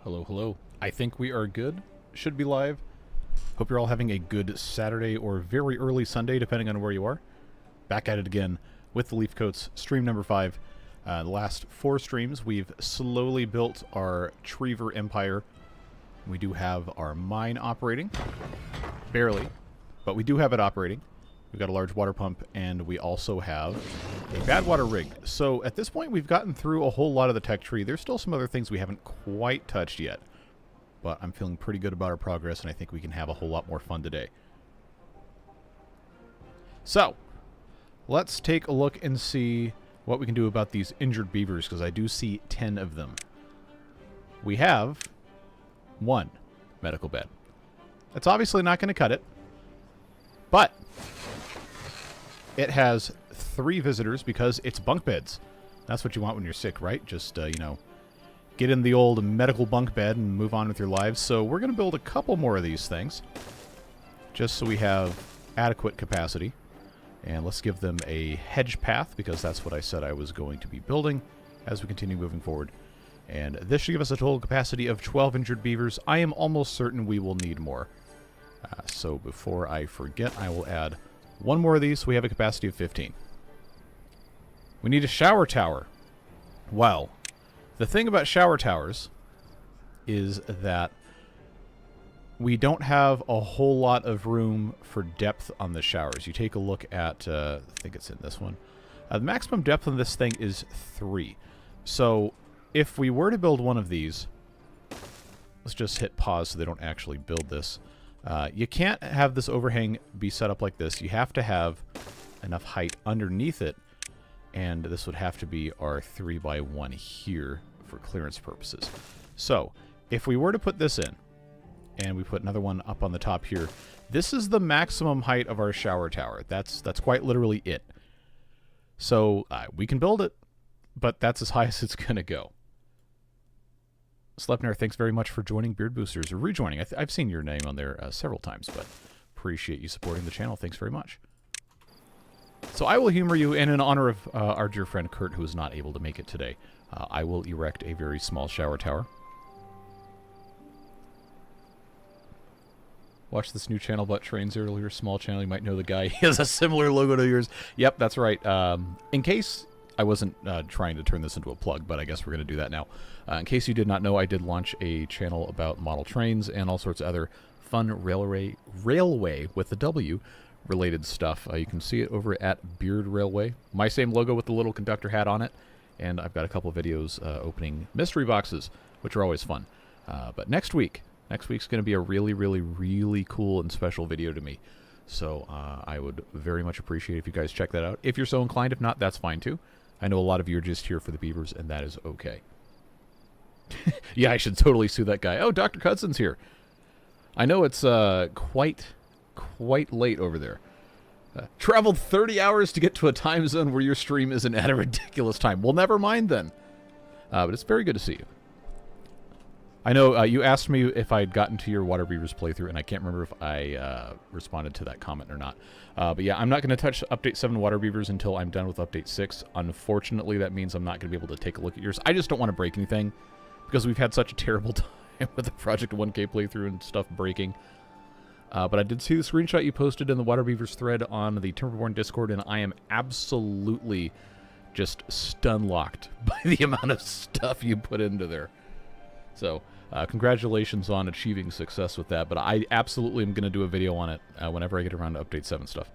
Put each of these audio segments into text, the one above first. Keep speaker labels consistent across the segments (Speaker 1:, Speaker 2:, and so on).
Speaker 1: Hello, hello. I think we are good. Should be live. Hope you're all having a good Saturday or very early Sunday, depending on where you are. Back at it again with the Leafcoats, stream number 5. The last 4 streams, we've slowly built our Treever empire. We do have our mine operating. Barely, but we do have it operating. We've got a large water pump, and we also have a bad water rig. So at this point, we've gotten through a whole lot of the tech tree. There's still some other things we haven't quite touched yet. But I'm feeling pretty good about our progress, and I think we can have a whole lot more fun today. So, let's take a look and see what we can do about these injured beavers, because I do see 10 of them. We have 1 medical bed. That's obviously not going to cut it, but it has 3 visitors because it's bunk beds. That's what you want when you're sick, right? Just, you know, get in the old medical bunk bed and move on with your lives. So we're going to build a couple more of these things, just so we have adequate capacity. And let's give them a hedge path, because that's what I said I was going to be building as we continue moving forward. And this should give us a total capacity of 12 injured beavers. I am almost certain we will need more. So before I forget, I will add 1 more of these, so we have a capacity of 15. We need a shower tower. Well, the thing about shower towers is that we don't have a whole lot of room for depth on the showers. You take a look at, I think it's in this one. The maximum depth on this thing is 3. So if we were to build one of these, let's just hit pause so they don't actually build this. You can't have this overhang be set up like this. You have to have enough height underneath it, and this would have to be our 3x1 here for clearance purposes. So if we were to put this in, and we put another one up on the top here, this is the maximum height of our shower tower. That's quite literally it. So we can build it, but that's as high as it's going to go. Slepner, thanks very much for joining Beard Boosters, or rejoining. I've seen your name on there several times, but appreciate you supporting the channel. Thanks very much. So I will humor you, and in honor of our dear friend Kurt, who is not able to make it today, I will erect a very small shower tower. Watch this new channel about trains earlier. Small channel, you might know the guy. He has a similar logo to yours. Yep, that's right. In case I wasn't trying to turn this into a plug, but I guess we're going to do that now. In case you did not know, I did launch a channel about model trains and all sorts of other fun railway with the W related stuff. You can see it over at Beard Railway. My same logo with the little conductor hat on it. And I've got a couple of videos opening mystery boxes, which are always fun. But next week's going to be a really, really, really cool and special video to me. So I would very much appreciate if you guys check that out. If you're so inclined, if not, that's fine too. I know a lot of you are just here for the beavers, and that is okay. Yeah, I should totally sue that guy. Oh, Dr. Cudson's here. I know it's quite late over there. Traveled 30 hours to get to a time zone where your stream isn't at a ridiculous time. Well, never mind then. But it's very good to see you. I know you asked me if I'd gotten to your Water Beavers playthrough, and I can't remember if I responded to that comment or not. But yeah, I'm not going to touch Update 7 Water Beavers until I'm done with Update 6. Unfortunately, that means I'm not going to be able to take a look at yours. I just don't want to break anything, because we've had such a terrible time with the Project 1K playthrough and stuff breaking. But I did see the screenshot you posted in the Water Beavers thread on the Timberborn Discord, and I am absolutely just stun-locked by the amount of stuff you put into there. So, congratulations on achieving success with that, but I absolutely am going to do a video on it whenever I get around to Update 7 stuff.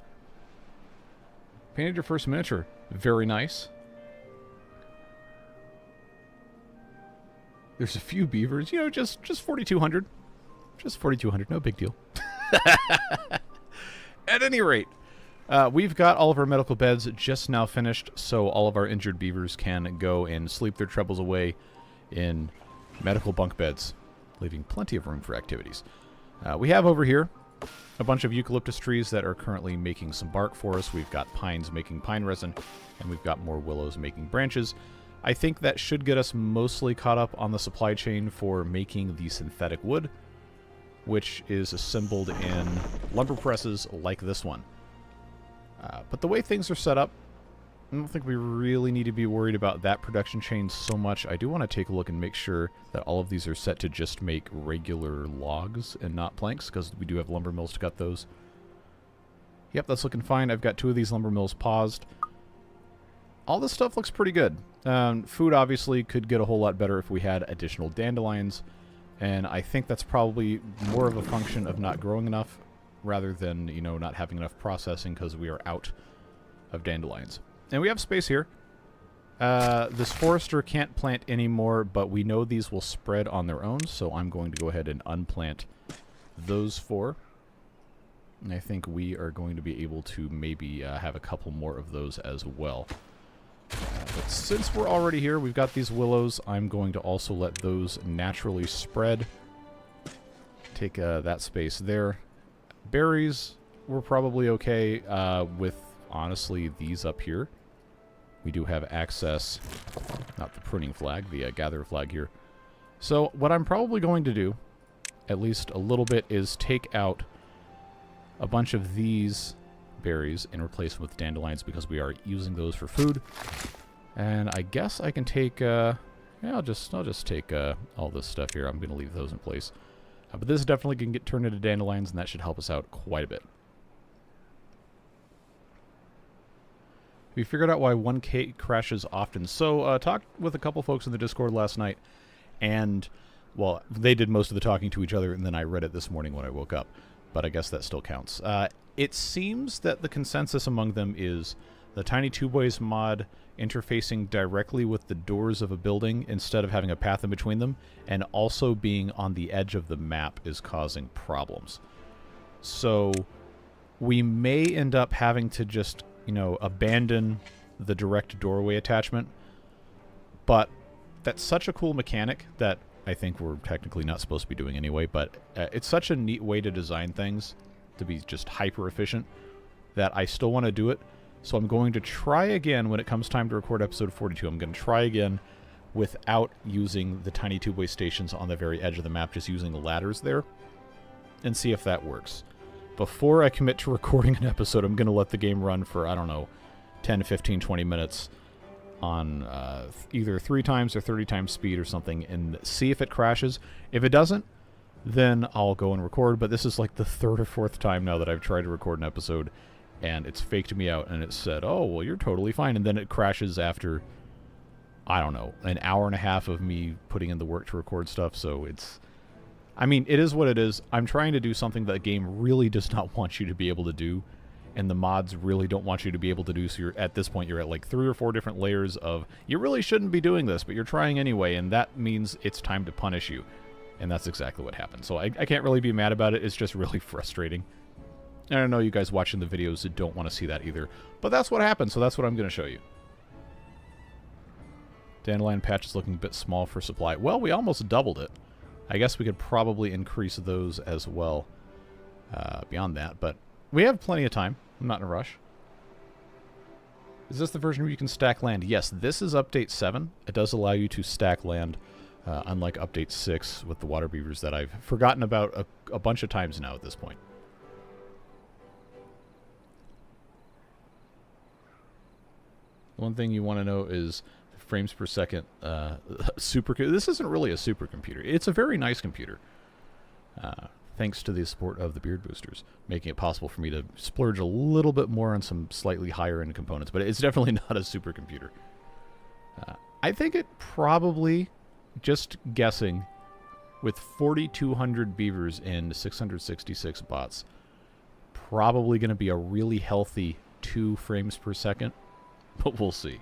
Speaker 1: Painted your first miniature. Very nice. There's a few beavers, you know, just 4,200. Just 4,200, no big deal. At any rate, we've got all of our medical beds just now finished, so all of our injured beavers can go and sleep their troubles away in medical bunk beds, leaving plenty of room for activities. We have over here a bunch of eucalyptus trees that are currently making some bark for us. We've got pines making pine resin, and we've got more willows making branches. I think that should get us mostly caught up on the supply chain for making the synthetic wood, which is assembled in lumber presses like this one. But the way things are set up, I don't think we really need to be worried about that production chain so much. I do want to take a look and make sure that all of these are set to just make regular logs and not planks, because we do have lumber mills to cut those. Yep, that's looking fine. I've got 2 of these lumber mills paused. All this stuff looks pretty good. Food obviously could get a whole lot better if we had additional dandelions, and I think that's probably more of a function of not growing enough rather than, you know, not having enough processing because we are out of dandelions. And we have space here. This forester can't plant anymore, but we know these will spread on their own, so I'm going to go ahead and unplant those 4. And I think we are going to be able to maybe have a couple more of those as well. But since we're already here, we've got these willows, I'm going to also let those naturally spread. Take that space there. Berries, we're probably okay with, honestly, these up here. We do have access, not the pruning flag, the gather flag here. So what I'm probably going to do, at least a little bit, is take out a bunch of these berries and replace them with dandelions because we are using those for food. And I guess I can take, yeah, I'll just take all this stuff here. I'm going to leave those in place. But this definitely can get turned into dandelions, and that should help us out quite a bit. We figured out why 1K crashes often. So, talked with a couple folks in the Discord last night, and, well, they did most of the talking to each other, and then I read it this morning when I woke up. But I guess that still counts. It seems that the consensus among them is the Tiny Two Boys mod interfacing directly with the doors of a building instead of having a path in between them, and also being on the edge of the map is causing problems. So we may end up having to just, you know, abandon the direct doorway attachment, but that's such a cool mechanic that I think we're technically not supposed to be doing anyway, but it's such a neat way to design things to be just hyper efficient that I still want to do it. So I'm going to try again when it comes time to record episode 42. I'm going to try again without using the tiny two-way stations on the very edge of the map, just using the ladders there, and see if that works. Before I commit to recording an episode, I'm going to let the game run for, I don't know, 10, 15, 20 minutes on either 3 times or 30 times speed or something, and see if it crashes. If it doesn't, then I'll go and record, but this is like the 3rd or 4th time now that I've tried to record an episode, and it's faked me out, and it said, oh, well, you're totally fine, and then it crashes after, I don't know, an hour and a half of me putting in the work to record stuff, so it's... I mean, it is what it is. I'm trying to do something that the game really does not want you to be able to do, and the mods really don't want you to be able to do, so you're, at this point you're at like 3 or 4 different layers of, you really shouldn't be doing this, but you're trying anyway, and that means it's time to punish you. And that's exactly what happened. So I can't really be mad about it, it's just really frustrating. And I know you guys watching the videos don't want to see that either, but that's what happened, so that's what I'm going to show you. Dandelion patch is looking a bit small for supply. Well, we almost doubled it. I guess we could probably increase those as well beyond that, but we have plenty of time. I'm not in a rush. Is this the version where you can stack land? Yes, this is update 7. It does allow you to stack land, unlike update 6 with the water beavers that I've forgotten about a bunch of times now at this point. One thing you want to know is frames per second this isn't really a supercomputer. It's a very nice computer. Thanks to the support of the beard boosters, making it possible for me to splurge a little bit more on some slightly higher end components, but it's definitely not a supercomputer. I think it probably, just guessing, with 4,200 beavers and 666 bots, probably going to be a really healthy 2 frames per second, but we'll see.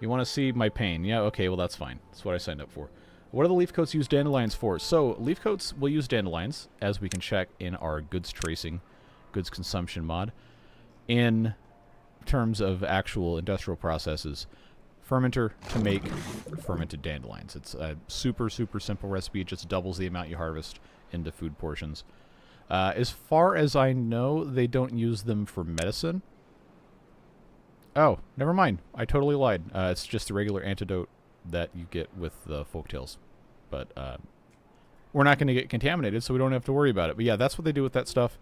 Speaker 1: You want to see my pain? Yeah, okay, well that's fine. That's what I signed up for. What do the Leafcoats use dandelions for? So, Leafcoats will use dandelions, as we can check in our goods tracing, goods consumption mod. In terms of actual industrial processes, fermenter to make fermented dandelions. It's a super, super simple recipe. It just doubles the amount you harvest into food portions. As far as I know, they don't use them for medicine. Oh, never mind. I totally lied. It's just the regular antidote that you get with the folktales. But we're not going to get contaminated, so we don't have to worry about it. But yeah, that's what they do with that stuff.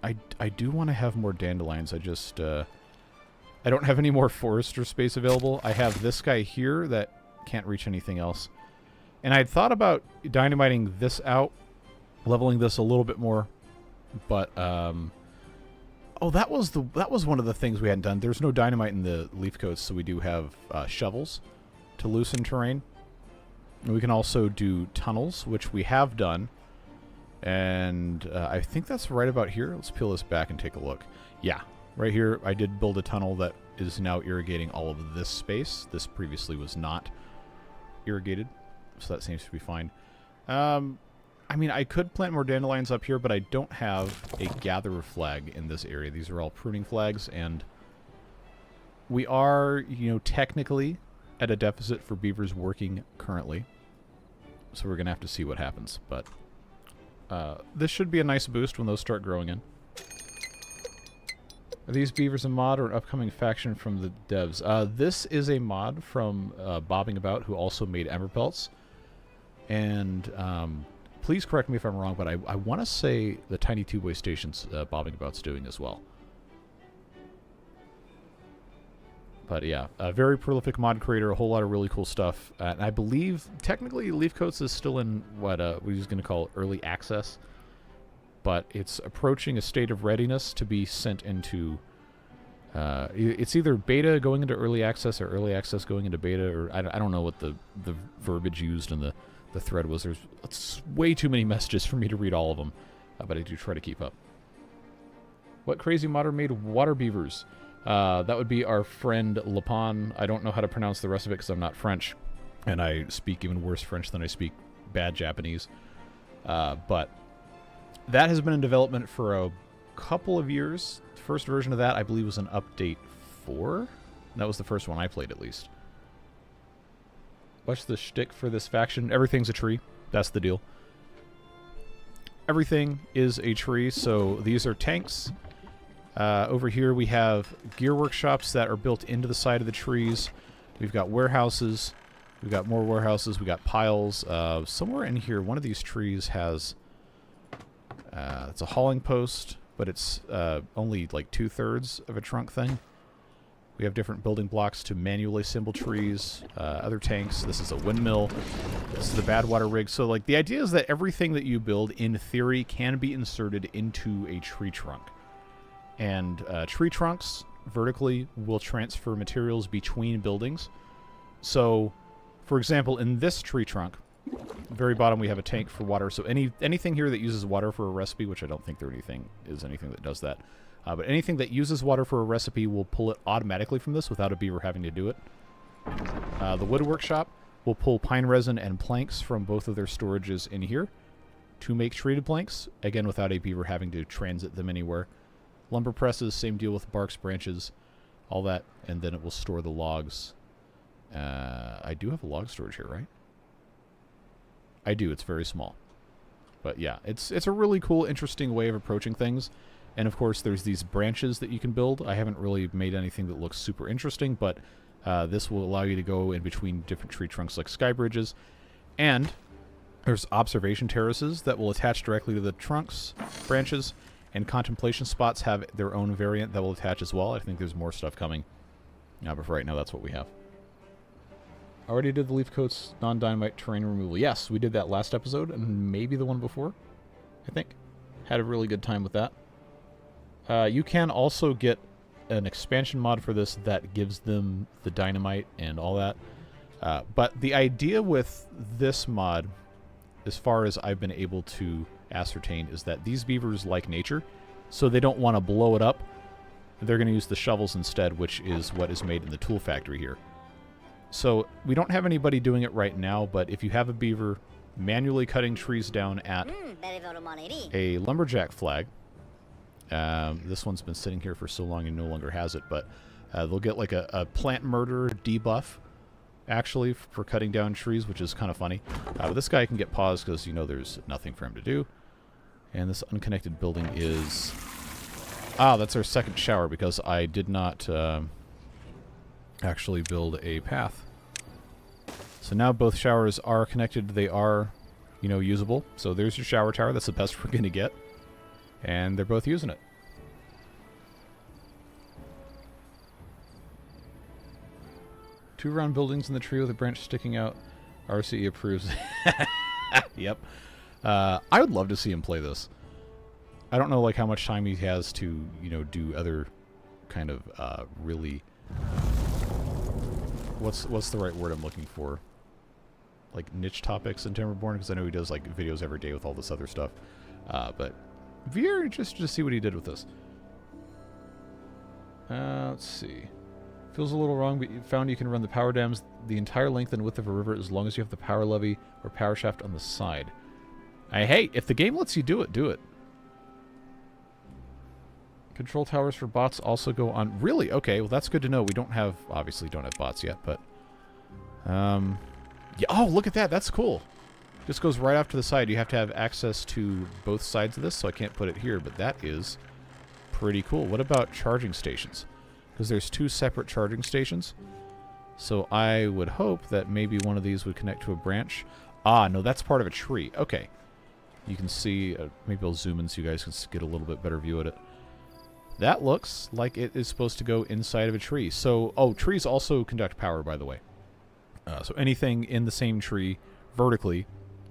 Speaker 1: I do want to have more dandelions. I just I don't have any more forester space available. I have this guy here that can't reach anything else. And I'd thought about dynamiting this out, leveling this a little bit more, but oh, that was one of the things we hadn't done. There's no dynamite in the Leafcoats, so we do have shovels to loosen terrain. And we can also do tunnels, which we have done. And I think that's right about here. Let's peel this back and take a look. Yeah, right here I did build a tunnel that is now irrigating all of this space. This previously was not irrigated, so that seems to be fine. I mean, I could plant more dandelions up here, but I don't have a gatherer flag in this area. These are all pruning flags, and we are, you know, technically at a deficit for beavers working currently. So we're going to have to see what happens, but this should be a nice boost when those start growing in. Are these beavers a mod or an upcoming faction from the devs? This is a mod from Bobbing About, who also made Ember Pelts. And please correct me if I'm wrong, but I want to say the Tiny Two-Way Stations Bobbing About's doing as well. But yeah, a very prolific mod creator, a whole lot of really cool stuff. And I believe, technically, Leafcoats is still in what we're just going to call early access. But it's approaching a state of readiness to be sent into... it's either beta going into early access or early access going into beta, or I don't know what the verbiage used in the thread was. It's way too many messages for me to read all of them, but I do try to keep up. What crazy modder made water beavers? That would be our friend Lapon. I don't know how to pronounce the rest of it because I'm not French, and I speak even worse French than I speak bad Japanese. But that has been in development for a couple of years. The first version of that, I believe, was an update 4. That was the first one I played, at least. What's the shtick for this faction? Everything's a tree. That's the deal. Everything is a tree, so these are tanks. Over here we have gear workshops that are built into the side of the trees. We've got warehouses. We've got more warehouses. We've got piles. Somewhere in here, one of these trees has... it's a hauling post, but it's only like 2/3 of a trunk thing. We have different building blocks to manually assemble trees, other tanks. This is a windmill. This is the bad water rig. So, like, the idea is that everything that you build, in theory, can be inserted into a tree trunk. And tree trunks, vertically, will transfer materials between buildings. So, for example, in this tree trunk, very bottom we have a tank for water. So anything here that uses water for a recipe, which I don't think anything that does that, but anything that uses water for a recipe will pull it automatically from this without a beaver having to do it. The wood workshop will pull pine resin and planks from both of their storages in here to make treated planks, again without a beaver having to transit them anywhere. Lumber presses, same deal with barks, branches, all that, and then it will store the logs. I do have a log storage here, right? I do. It's very small. But yeah, it's a really cool, interesting way of approaching things. And of course, there's these branches that you can build. I haven't really made anything that looks super interesting, but this will allow you to go in between different tree trunks like sky bridges. And there's observation terraces that will attach directly to the trunks, branches, and contemplation spots have their own variant that will attach as well. I think there's more stuff coming. But for right now, that's what we have. Already did the Leafcoats non-dynamite terrain removal. Yes, we did that last episode, and maybe the one before, I think. Had a really good time with that. You can also get an expansion mod for this that gives them the dynamite and all that. But the idea with this mod, as far as I've been able to ascertain, is that these beavers like nature, so they don't want to blow it up. They're going to use the shovels instead, which is what is made in the tool factory here. So we don't have anybody doing it right now, but if you have a beaver manually cutting trees down at a lumberjack flag, this one's been sitting here for so long and no longer has it, but they'll get like a plant murder debuff, actually, for cutting down trees, which is kind of funny. But this guy can get paused because, you know, there's nothing for him to do. And this unconnected building is... Ah, that's our second shower because I did not actually build a path. So now both showers are connected. They are, you know, usable. So there's your shower tower. That's the best we're going to get. And they're both using it. 2 round buildings in the tree with a branch sticking out. RCE approves. Yep. I would love to see him play this. I don't know like how much time he has to, you know, do other kind of really... What's the right word I'm looking for? Like niche topics in Timberborn, because I know he does like videos every day with all this other stuff. But very interested to see what he did with this. Let's see. Feels a little wrong, but you found you can run the power dams the entire length and width of a river as long as you have the power levee or power shaft on the side. Hey, if the game lets you do it, do it. Control towers for bots also go on... Really? Okay, well that's good to know. We don't have... Obviously don't have bots yet, but... Yeah, oh, look at that. That's cool. This goes right off to the side. You have to have access to both sides of this, so I can't put it here, but that is pretty cool. What about charging stations? Because there's 2 separate charging stations. So I would hope that maybe one of these would connect to a branch. Ah, no, that's part of a tree. Okay. You can see... maybe I'll zoom in so you guys can get a little bit better view at it. That looks like it is supposed to go inside of a tree. So, oh, trees also conduct power, by the way. So anything in the same tree vertically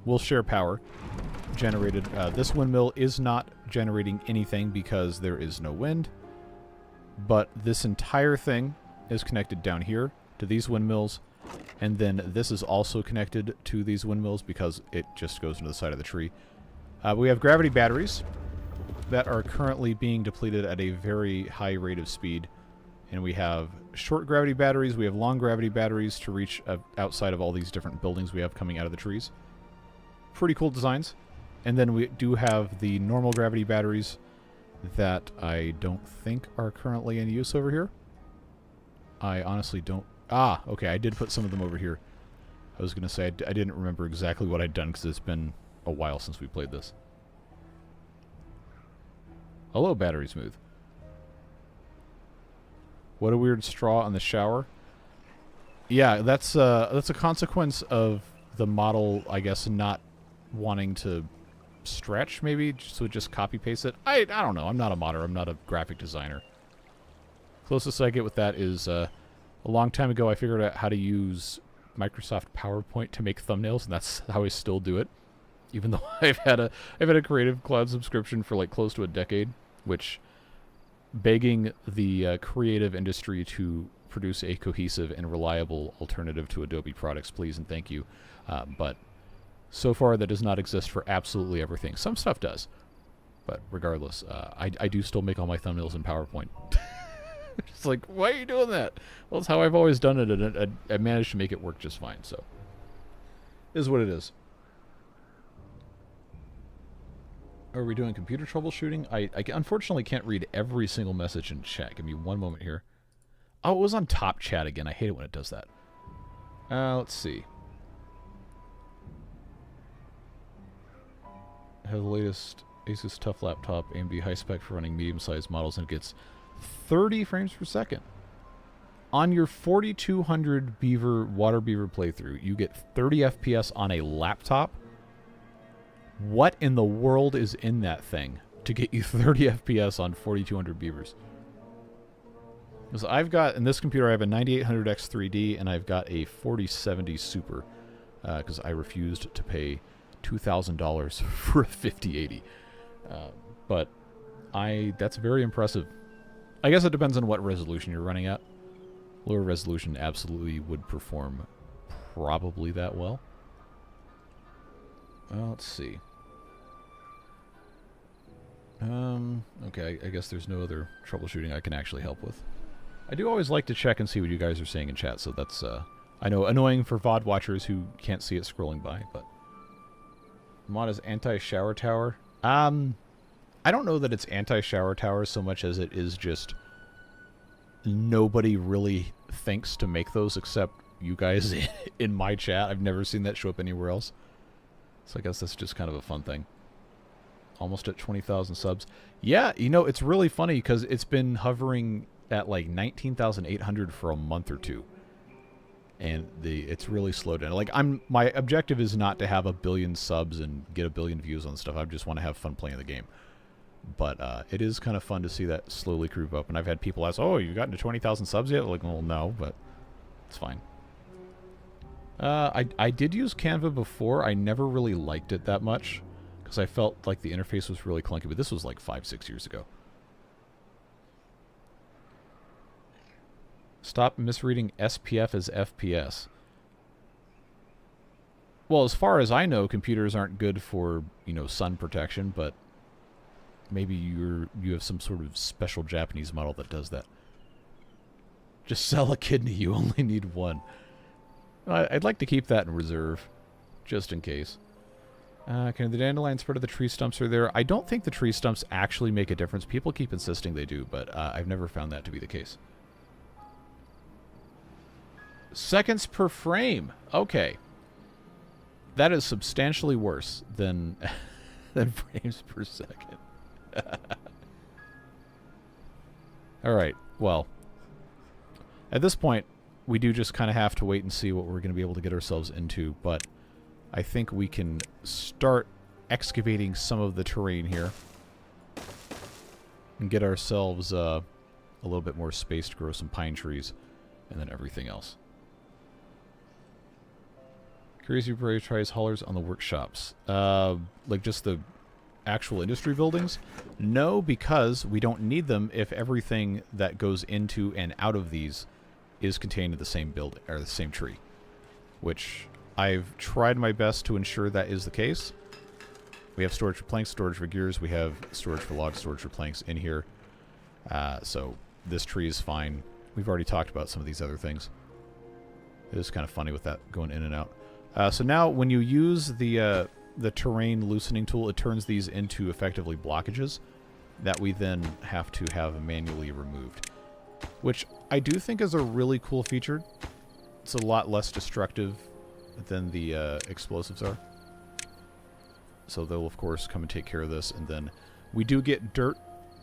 Speaker 1: will share power generated. This windmill is not generating anything because there is no wind. But this entire thing is connected down here to these windmills. And then this is also connected to these windmills because it just goes into the side of the tree. We have gravity batteries that are currently being depleted at a very high rate of speed. And we have short gravity batteries, we have long gravity batteries to reach outside of all these different buildings we have coming out of the trees. Pretty cool designs. And then we do have the normal gravity batteries that I don't think are currently in use over here. I honestly don't... Ah, okay, I did put some of them over here. I was going to say I didn't remember exactly what I'd done because it's been a while since we played this. Hello, Battery Smooth. What a weird straw on the shower. Yeah, that's a consequence of the model, I guess, not wanting to stretch, maybe, so just copy-paste it. I don't know. I'm not a modder. I'm not a graphic designer. Closest I get with that is a long time ago I figured out how to use Microsoft PowerPoint to make thumbnails, and that's how I still do it. Even though I've had a Creative Cloud subscription for like close to a decade, which begging the creative industry to produce a cohesive and reliable alternative to Adobe products, please and thank you. But so far that does not exist for absolutely everything. Some stuff does, but regardless, I do still make all my thumbnails in PowerPoint. It's like, why are you doing that? Well, it's how I've always done it, and I managed to make it work just fine, so. Is what it is. Are we doing computer troubleshooting? I unfortunately can't read every single message in chat. Give me one moment here. Oh, it was on top chat again. I hate it when it does that. Let's see. I have the latest Asus TUF laptop, AMD high spec for running medium-sized models, and it gets 30 frames per second. On your 4200 Water Beaver playthrough, you get 30 FPS on a laptop? What in the world is in that thing to get you 30 FPS on 4200 beavers? Because I've got, in this computer, I have a 9800X 3D, and I've got a 4070 Super, because I refused to pay $2,000 for a 5080. But that's very impressive. I guess it depends on what resolution you're running at. Lower resolution absolutely would perform probably that well. Let's see. Okay, I guess there's no other troubleshooting I can actually help with. I do always like to check and see what you guys are saying in chat, so that's, I know, annoying for VOD watchers who can't see it scrolling by, but... Mod is anti-shower tower? I don't know that it's anti-shower tower so much as it is just... Nobody really thinks to make those except you guys in my chat. I've never seen that show up anywhere else. So I guess that's just kind of a fun thing. Almost at 20,000 subs. Yeah, you know, it's really funny because it's been hovering at like 19,800 for a month or two. And it's really slowed down. Like, my objective is not to have 1 billion subs and get 1 billion views on stuff. I just want to have fun playing the game. But it is kind of fun to see that slowly creep up. And I've had people ask, oh, you gotten to 20,000 subs yet? Like, well, no, but it's fine. I did use Canva before. I never really liked it that much because I felt like the interface was really clunky, but this was like 5-6 years ago. Stop misreading SPF as FPS. Well, as far as I know, computers aren't good for, you know, sun protection, but maybe you have some sort of special Japanese model that does that. Just sell a kidney, you only need one. I'd like to keep that in reserve, just in case. Can the dandelion spread of the tree stumps are there? I don't think the tree stumps actually make a difference. People keep insisting they do, but I've never found that to be the case. Seconds per frame. Okay. That is substantially worse than frames per second. Alright, well. At this point, we do just kind of have to wait and see what we're going to be able to get ourselves into, but I think we can start excavating some of the terrain here and get ourselves a little bit more space to grow some pine trees and then everything else. Curious if you prioritize haulers on the workshops. Like just the actual industry buildings? No, because we don't need them if everything that goes into and out of these is contained in the same building, or the same tree. Which I've tried my best to ensure that is the case. We have storage for planks, storage for gears, we have storage for logs, storage for planks in here. So this tree is fine. We've already talked about some of these other things. It is kind of funny with that going in and out. So now when you use the terrain loosening tool, it turns these into effectively blockages that we then have to have manually removed. Which I do think is a really cool feature. It's a lot less destructive than the explosives are. So they'll of course come and take care of this, and then we do get dirt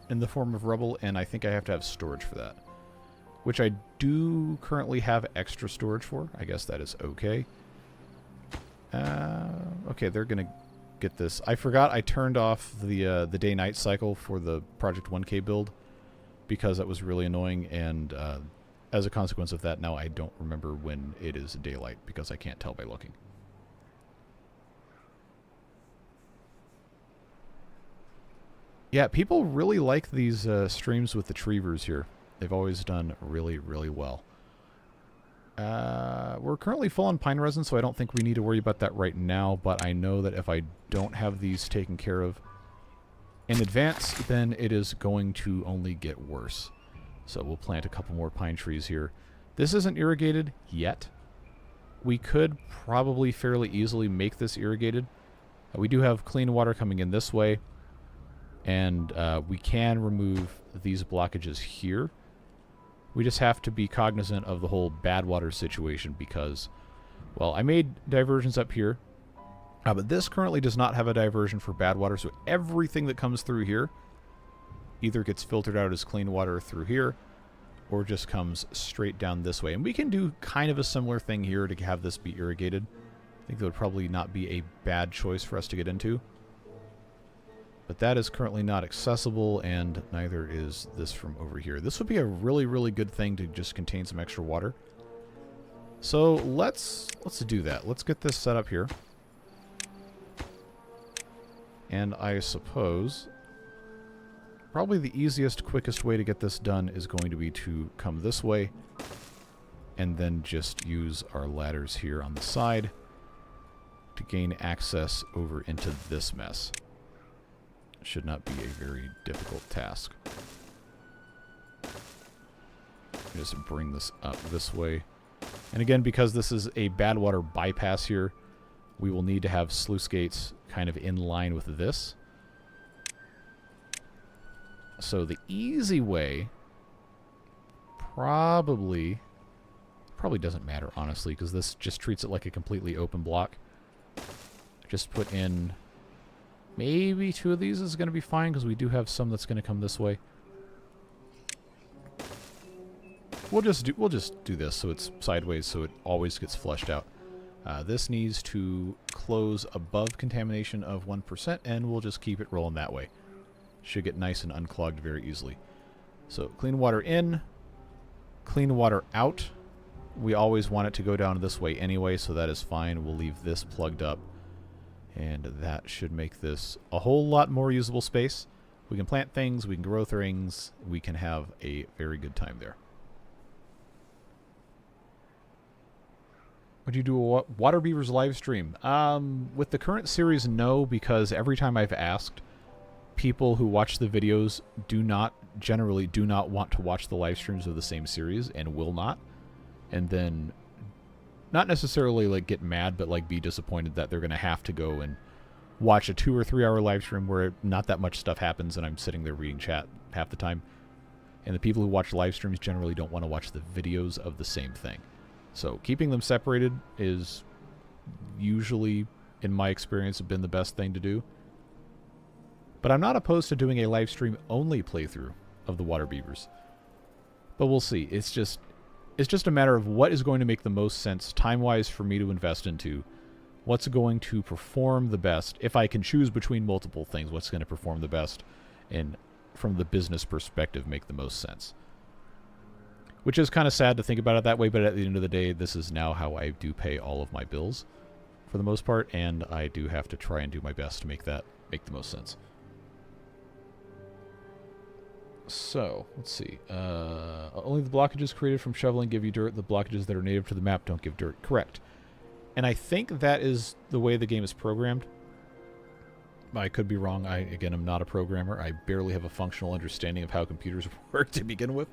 Speaker 1: in the form of rubble, and I think I have to have storage for that. Which I do currently have extra storage for. I guess that is okay. Okay, they're gonna get this. I forgot I turned off the day-night cycle for the Project 1K build because that was really annoying, and as a consequence of that, now I don't remember when it is daylight because I can't tell by looking. Yeah, people really like these streams with the Treevers here. They've always done really, really well. We're currently full on pine resin, so I don't think we need to worry about that right now, but I know that if I don't have these taken care of in advance, then it is going to only get worse. So we'll plant a couple more pine trees here. This isn't irrigated yet. We could probably fairly easily make this irrigated. We do have clean water coming in this way, and we can remove these blockages here. We just have to be cognizant of the whole bad water situation because, well, I made diversions up here, but this currently does not have a diversion for bad water, so everything that comes through here either gets filtered out as clean water through here or just comes straight down this way. And we can do kind of a similar thing here to have this be irrigated. I think that would probably not be a bad choice for us to get into. But that is currently not accessible, and neither is this from over here. This would be a really, really good thing to just contain some extra water. So let's do that. Let's get this set up here. And I suppose probably the easiest, quickest way to get this done is going to be to come this way and then just use our ladders here on the side to gain access over into this mess. Should not be a very difficult task. Just bring this up this way. And again, because this is a bad water bypass here, we will need to have sluice gates kind of in line with this. So the easy way probably doesn't matter, honestly, because this just treats it like a completely open block. Just put in maybe 2 of these is going to be fine, because we do have some that's going to come this way. We'll just do this so it's sideways, so it always gets flushed out. This needs to close above contamination of 1%, and we'll just keep it rolling that way. Should get nice and unclogged very easily. So clean water in, clean water out. we always want it to go down this way anyway, so that is fine. We'll leave this plugged up, and that should make this a whole lot more usable space. We can plant things, we can grow things, we can have a very good time there. Would you do a Water Beavers live stream? With the current series, no, because every time I've asked, people who watch the videos generally do not want to watch the live streams of the same series and will not. And then, not necessarily like get mad, but like be disappointed that they're going to have to go and watch a 2 or 3 hour live stream where not that much stuff happens and I'm sitting there reading chat half the time. And the people who watch live streams generally don't want to watch the videos of the same thing. So keeping them separated is usually, in my experience, been the best thing to do. But I'm not opposed to doing a live stream only playthrough of the Water Beavers. But we'll see. It's just a matter of what is going to make the most sense time-wise for me to invest into. What's going to perform the best? If I can choose between multiple things, what's going to perform the best? And from the business perspective, make the most sense. Which is kind of sad to think about it that way, but at the end of the day, this is now how I do pay all of my bills, for the most part, and I do have to try and do my best to make that make the most sense. So, let's see. Only the blockages created from shoveling give you dirt. The blockages that are native to the map don't give dirt. Correct. And I think that is the way the game is programmed. I could be wrong. Again, I'm not a programmer. I barely have a functional understanding of how computers work to begin with.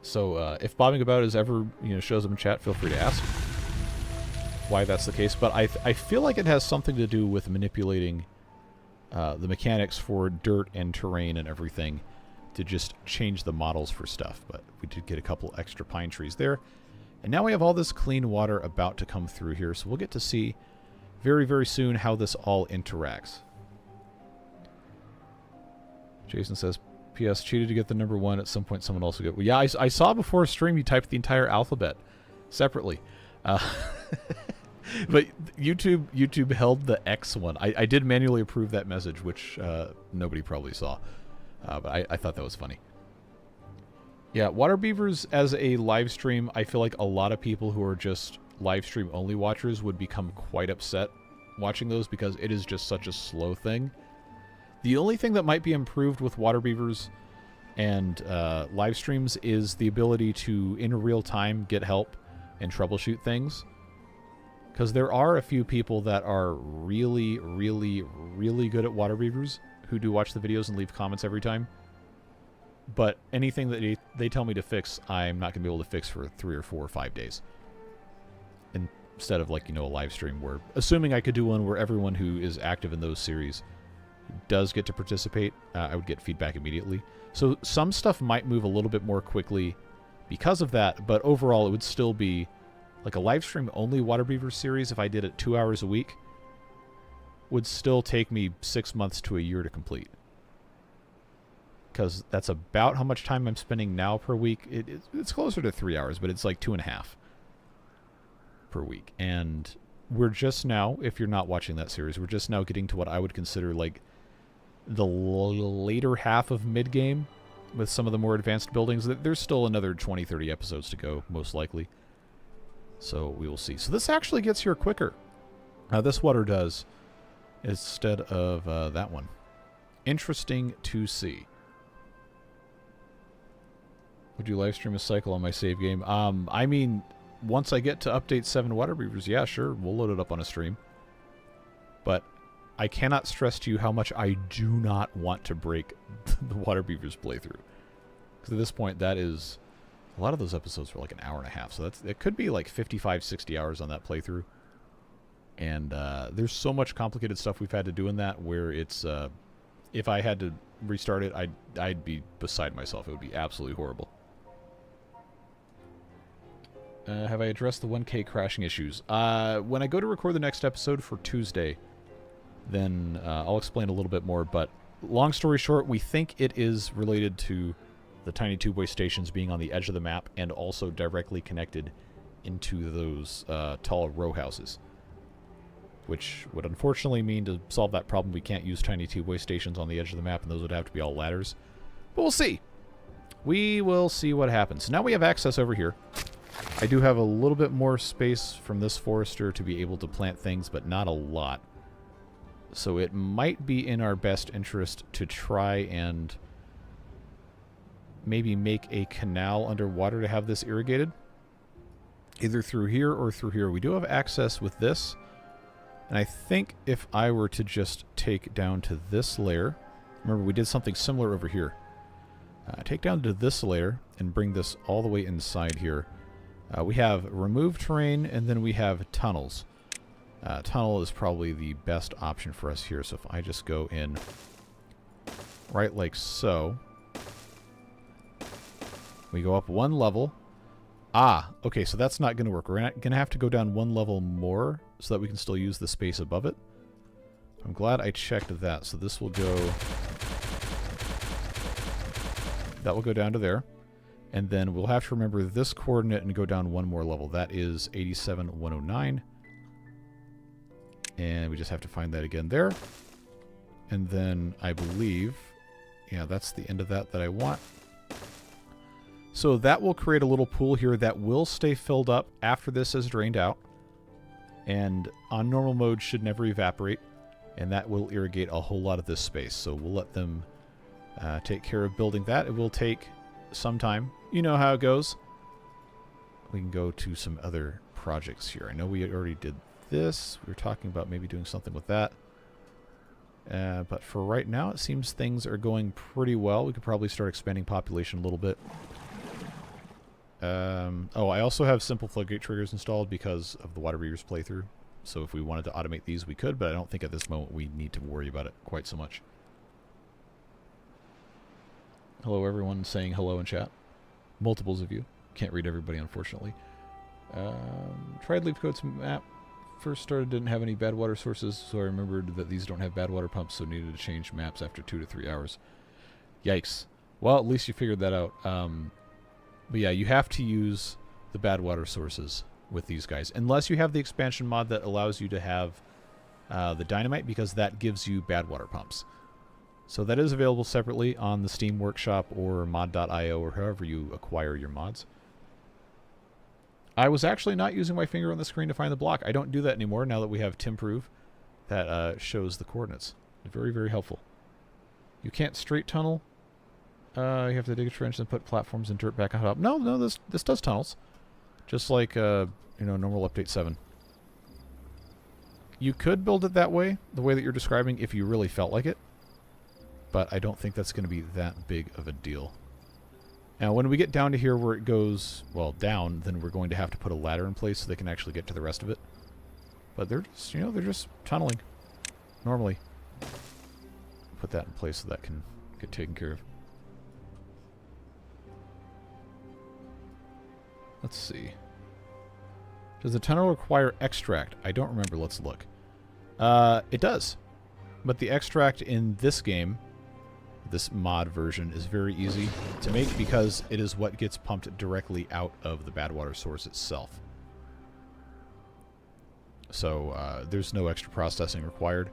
Speaker 1: So if bobbing about is ever shows up in chat, feel free to ask why that's the case. But I feel like it has something to do with manipulating the mechanics for dirt and terrain and everything to just change the models for stuff. But we did get a couple extra pine trees there. And now we have all this clean water about to come through here. So we'll get to see very, very soon how this all interacts. Jason says, P.S. cheated to get the number 1. At some point, someone else will get... Well, yeah, I saw before stream you typed the entire alphabet separately. But YouTube held the X one. I did manually approve that message, which nobody probably saw. But I thought that was funny. Yeah, Water Beavers as a live stream, I feel like a lot of people who are just live stream only watchers would become quite upset watching those because it is just such a slow thing. The only thing that might be improved with Water Beavers and live streams is the ability to, in real time, get help and troubleshoot things. Because there are a few people that are really, really, really good at Water Beavers who do watch the videos and leave comments every time. But anything that they tell me to fix, I'm not going to be able to fix for 3 or 4 or 5 days. Instead of, like, a live stream where, assuming I could do one where everyone who is active in those series does get to participate, I would get feedback immediately. So some stuff might move a little bit more quickly because of that, but overall it would still be like a live stream only Water Beaver series. If I did it 2 hours a week, would still take me 6 months to a year to complete, because that's about how much time I'm spending now per week. It's closer to 3 hours, but it's like 2.5 per week. And we're just now, if you're not watching that series, we're just now getting to what I would consider like the later half of mid-game with some of the more advanced buildings. There's still another 20-30 episodes to go, most likely. So we will see. So this actually gets here quicker. This water does, instead of that one. Interesting to see. Would you live stream a cycle on my save game? I mean, once I get to update 7 Water Beavers, yeah, sure, we'll load it up on a stream. But I cannot stress to you how much I do not want to break the Water Beavers playthrough. Because at this point, that is... A lot of those episodes were like an hour and a half, so it could be like 55, 60 hours on that playthrough. And there's so much complicated stuff we've had to do in that where it's... if I had to restart it, I'd be beside myself. It would be absolutely horrible. Have I addressed the 1K crashing issues? When I go to record the next episode for Tuesday, then I'll explain a little bit more. But long story short, we think it is related to the tiny tube-way stations being on the edge of the map and also directly connected into those tall row houses. Which would unfortunately mean, to solve that problem, we can't use tiny tube-way stations on the edge of the map, and those would have to be all ladders. But we'll see. We will see what happens. Now we have access over here. I do have a little bit more space from this forester to be able to plant things, but not a lot. So it might be in our best interest to try and maybe make a canal underwater to have this irrigated. Either through here or through here. We do have access with this. And I think if I were to just take down to this layer... Remember, we did something similar over here. Take down to this layer and bring this all the way inside here. We have remove terrain, and then we have tunnels. Tunnel is probably the best option for us here. So if I just go in right like so... We go up one level. Ah, okay, so that's not going to work. We're going to have to go down one level more so that we can still use the space above it. I'm glad I checked that. So this will go... That will go down to there. And then we'll have to remember this coordinate and go down one more level. That is 87,109. And we just have to find that again there. And then I believe... Yeah, that's the end of that I want. So that will create a little pool here that will stay filled up after this has drained out. And on normal mode should never evaporate. And that will irrigate a whole lot of this space. So we'll let them take care of building that. It will take some time. You know how it goes. We can go to some other projects here. I know we already did this. We were talking about maybe doing something with that. But for right now, it seems things are going pretty well. We could probably start expanding population a little bit. Oh, I also have simple floodgate triggers installed because of the Water Beavers playthrough. So if we wanted to automate these, we could, but I don't think at this moment we need to worry about it quite so much. Hello, everyone saying hello in chat. Multiples of you. Can't read everybody, unfortunately. Tried Leafcoats map. First started, didn't have any bad water sources, so I remembered that these don't have bad water pumps, so needed to change maps after 2 to 3 hours. Yikes. Well, at least you figured that out. But yeah, you have to use the bad water sources with these guys. Unless you have the expansion mod that allows you to have the dynamite, because that gives you bad water pumps. So that is available separately on the Steam Workshop or mod.io or however you acquire your mods. I was actually not using my finger on the screen to find the block. I don't do that anymore now that we have Timprove that shows the coordinates. Very, very helpful. You can't straight tunnel. You have to dig a trench and put platforms and dirt back on top. No, this does tunnels. Just like, normal update 7. You could build it that way, the way that you're describing, if you really felt like it. But I don't think that's going to be that big of a deal. Now, when we get down to here where it goes, well, down, then we're going to have to put a ladder in place so they can actually get to the rest of it. But they're just, they're just tunneling. Normally. Put that in place so that can get taken care of. Let's see. Does the tunnel require extract? I don't remember. Let's look. It does. But the extract in this game, this mod version, is very easy to make because it is what gets pumped directly out of the bad water source itself. So there's no extra processing required.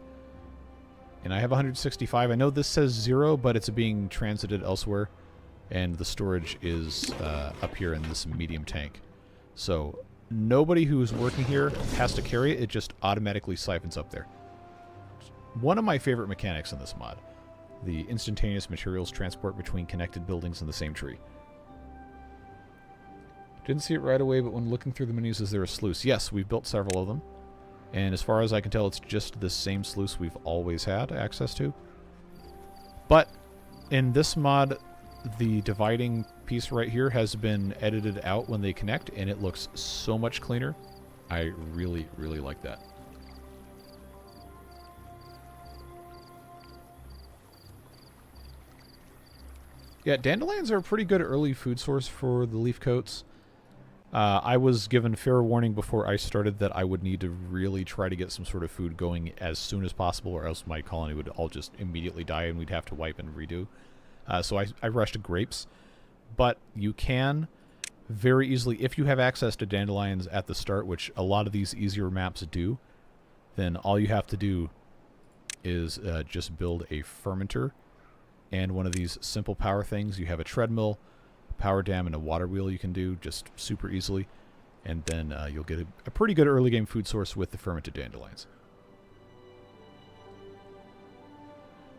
Speaker 1: And I have 165. I know this says 0, but it's being transited elsewhere. And the storage is up here in this medium tank. So nobody who's working here has to carry it. It just automatically siphons up there. One of my favorite mechanics in this mod. The instantaneous materials transport between connected buildings in the same tree. Didn't see it right away, but when looking through the menus, is there a sluice? Yes, we've built several of them. And as far as I can tell, it's just the same sluice we've always had access to. But in this mod, the dividing piece right here has been edited out when they connect, and it looks so much cleaner. I really, really like that. Yeah, dandelions are a pretty good early food source for the Leafcoats. I was given fair warning before I started that I would need to really try to get some sort of food going as soon as possible, or else my colony would all just immediately die and we'd have to wipe and redo. So I rushed grapes. But you can very easily, if you have access to dandelions at the start, which a lot of these easier maps do, then all you have to do is just build a fermenter and one of these simple power things. You have a treadmill, power dam and a water wheel you can do just super easily. And then you'll get a pretty good early game food source with the fermented dandelions.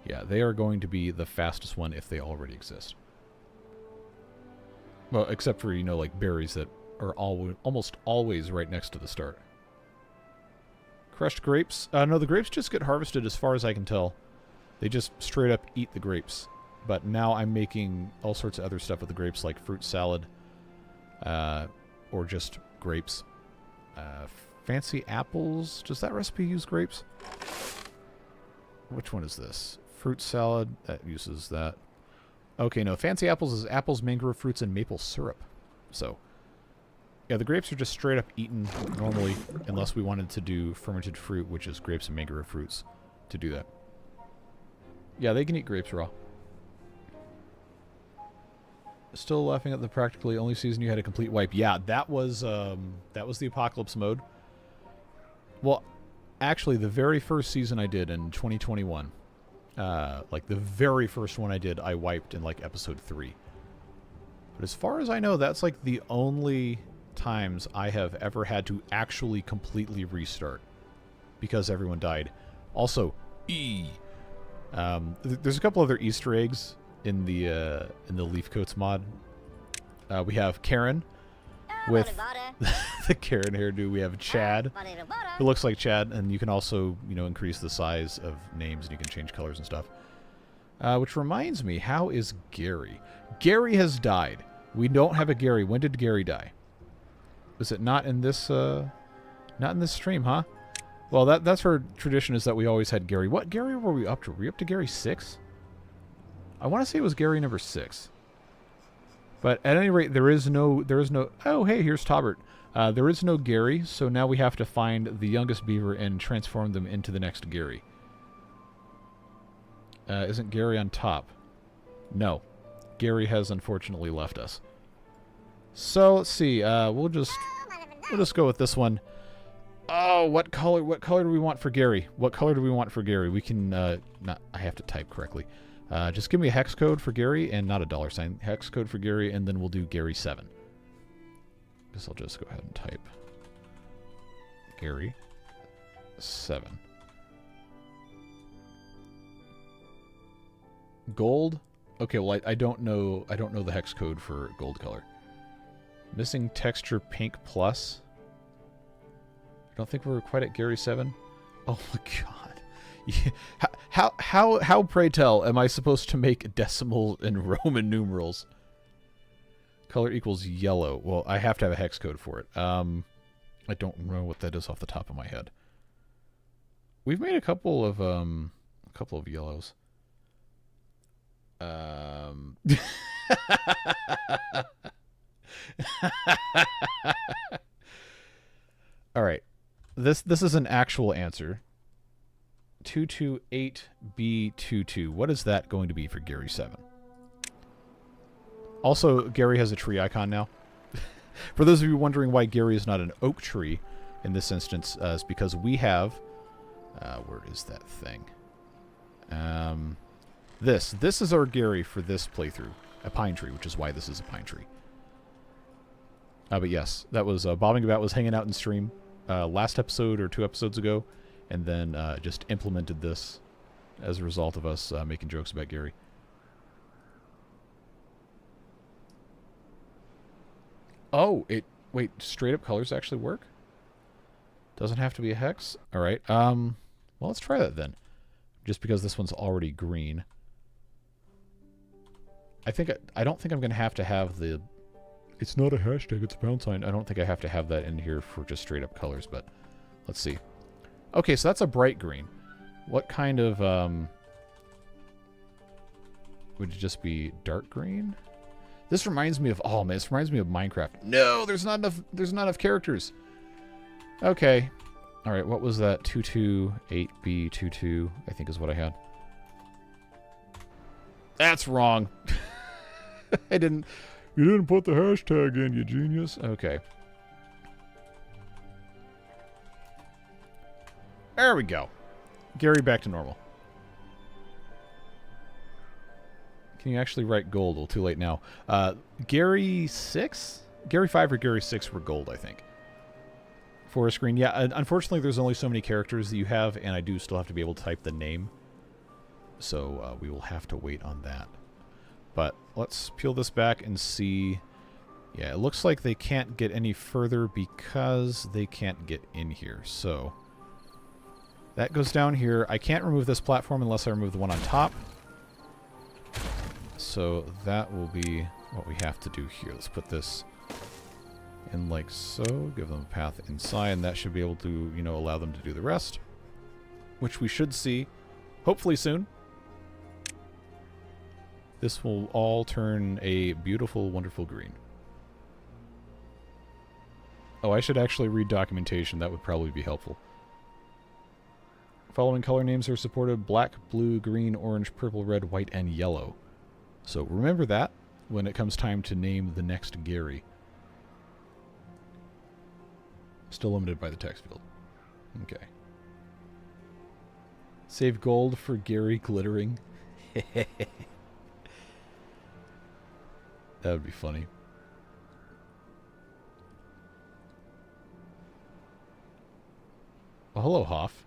Speaker 1: Yeah, they are going to be the fastest one if they already exist. Well, except for, you know, like berries that are almost always right next to the start. Crushed grapes. No, the grapes just get harvested as far as I can tell. They just straight up eat the grapes. But now I'm making all sorts of other stuff with the grapes, like fruit salad, or just grapes. Fancy apples. Does that recipe use grapes? Which one is this? Fruit salad. That uses that. Okay, no. Fancy apples is apples, mangrove fruits, and maple syrup. So, yeah, the grapes are just straight up eaten normally, unless we wanted to do fermented fruit, which is grapes and mangrove fruits, to do that. Yeah, they can eat grapes raw. Still laughing at the practically only season you had a complete wipe. Yeah, that was the apocalypse mode. Well, actually, the very first season I did in 2021, like the very first one I did, I wiped in like episode 3. But as far as I know, that's like the only times I have ever had to actually completely restart because everyone died. Also, there's a couple other Easter eggs in the Leafcoats mod. We have Karen with the Karen hairdo. We have Chad, who looks like Chad, and you can also, you know, increase the size of names and you can change colors and stuff. Which reminds me, how is Gary? Gary has died. We don't have a Gary. When did Gary die? Was it not in this stream, huh? Well, that's our tradition, is that we always had Gary. What Gary were we up to? Were we up to Gary 6? I want to say it was Gary number 6. But at any rate, there is no, oh, hey, here's Taubert. There is no Gary, so now we have to find the youngest beaver and transform them into the next Gary. Isn't Gary on top? No. Gary has unfortunately left us. So, let's see. We'll just go with this one. Oh, what color do we want for Gary? What color do we want for Gary? We can, I have to type correctly. Just give me a hex code for Gary and not a $. Hex code for Gary, and then we'll do Gary 7. Guess I'll just go ahead and type Gary 7. Gold? Okay, well I don't know the hex code for gold color. Missing texture pink plus. I don't think we're quite at Gary 7. Oh my god. Yeah. How pray tell am I supposed to make decimal and Roman numerals? Color equals yellow. Well, I have to have a hex code for it. I don't know what that is off the top of my head. We've made a couple of yellows. All right. This is an actual answer. 228B22. What is that going to be for Gary 7? Also, Gary has a tree icon now. For those of you wondering why Gary is not an oak tree in this instance, it's because we have... where is that thing? This is our Gary for this playthrough. A pine tree, which is why this is a pine tree. But yes, that was... Bobbing About was hanging out in stream last episode or 2 episodes ago, and then just implemented this as a result of us making jokes about Gary. Oh, wait, straight up colors actually work? Doesn't have to be a hex? Alright, well, let's try that then. Just because this one's already green. I don't think I'm going to have the... It's not a hashtag, it's a pound sign. I don't think I have to have that in here for just straight up colors, but let's see. Okay, so that's a bright green. What kind of, would it just be dark green? This reminds me of, oh man, this reminds me of Minecraft. No, there's not enough characters. Okay. All right, what was that? 228B22, I think is what I had. That's wrong. You didn't put the hashtag in, you genius. Okay. There we go. Gary back to normal. Can you actually write gold? Well, too late now. Gary 6? Gary 5 or Gary 6 were gold, I think. Forest green. Yeah, unfortunately, there's only so many characters that you have, and I do still have to be able to type the name. So we will have to wait on that. But let's peel this back and see. Yeah, it looks like they can't get any further because they can't get in here. So that goes down here. I can't remove this platform unless I remove the one on top. So that will be what we have to do here. Let's put this in like so. Give them a path inside, and that should be able to, you know, allow them to do the rest. Which we should see, hopefully soon. This will all turn a beautiful, wonderful green. Oh, I should actually read documentation. That would probably be helpful. Following color names are supported: black, blue, green, orange, purple, red, white, and yellow. So remember that when it comes time to name the next Gary. Still limited by the text field. Okay. Save gold for Gary glittering. That would be funny. Well, hello, Hoff.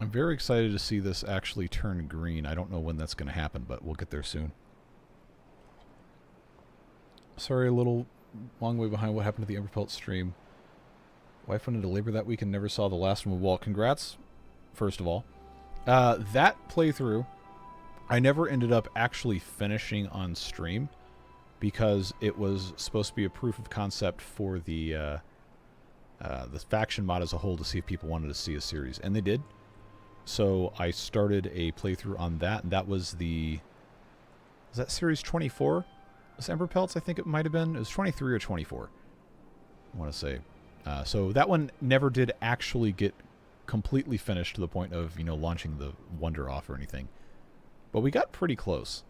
Speaker 1: I'm very excited to see this actually turn green. I don't know when that's going to happen, but we'll get there soon. Sorry, a little long way behind what happened to the Emberpelt stream. Wife went into labor that week and never saw the last one. Well, congrats, first of all. That playthrough, I never ended up actually finishing on stream because it was supposed to be a proof of concept for the faction mod as a whole to see if people wanted to see a series, and they did. So I started a playthrough on that, and that was the... Was that series 24? Was Emberpelts? I think it might have been. It was 23 or 24, I want to say. So that one never did actually get completely finished to the point of, you know, launching the Wonder off or anything. But we got pretty close.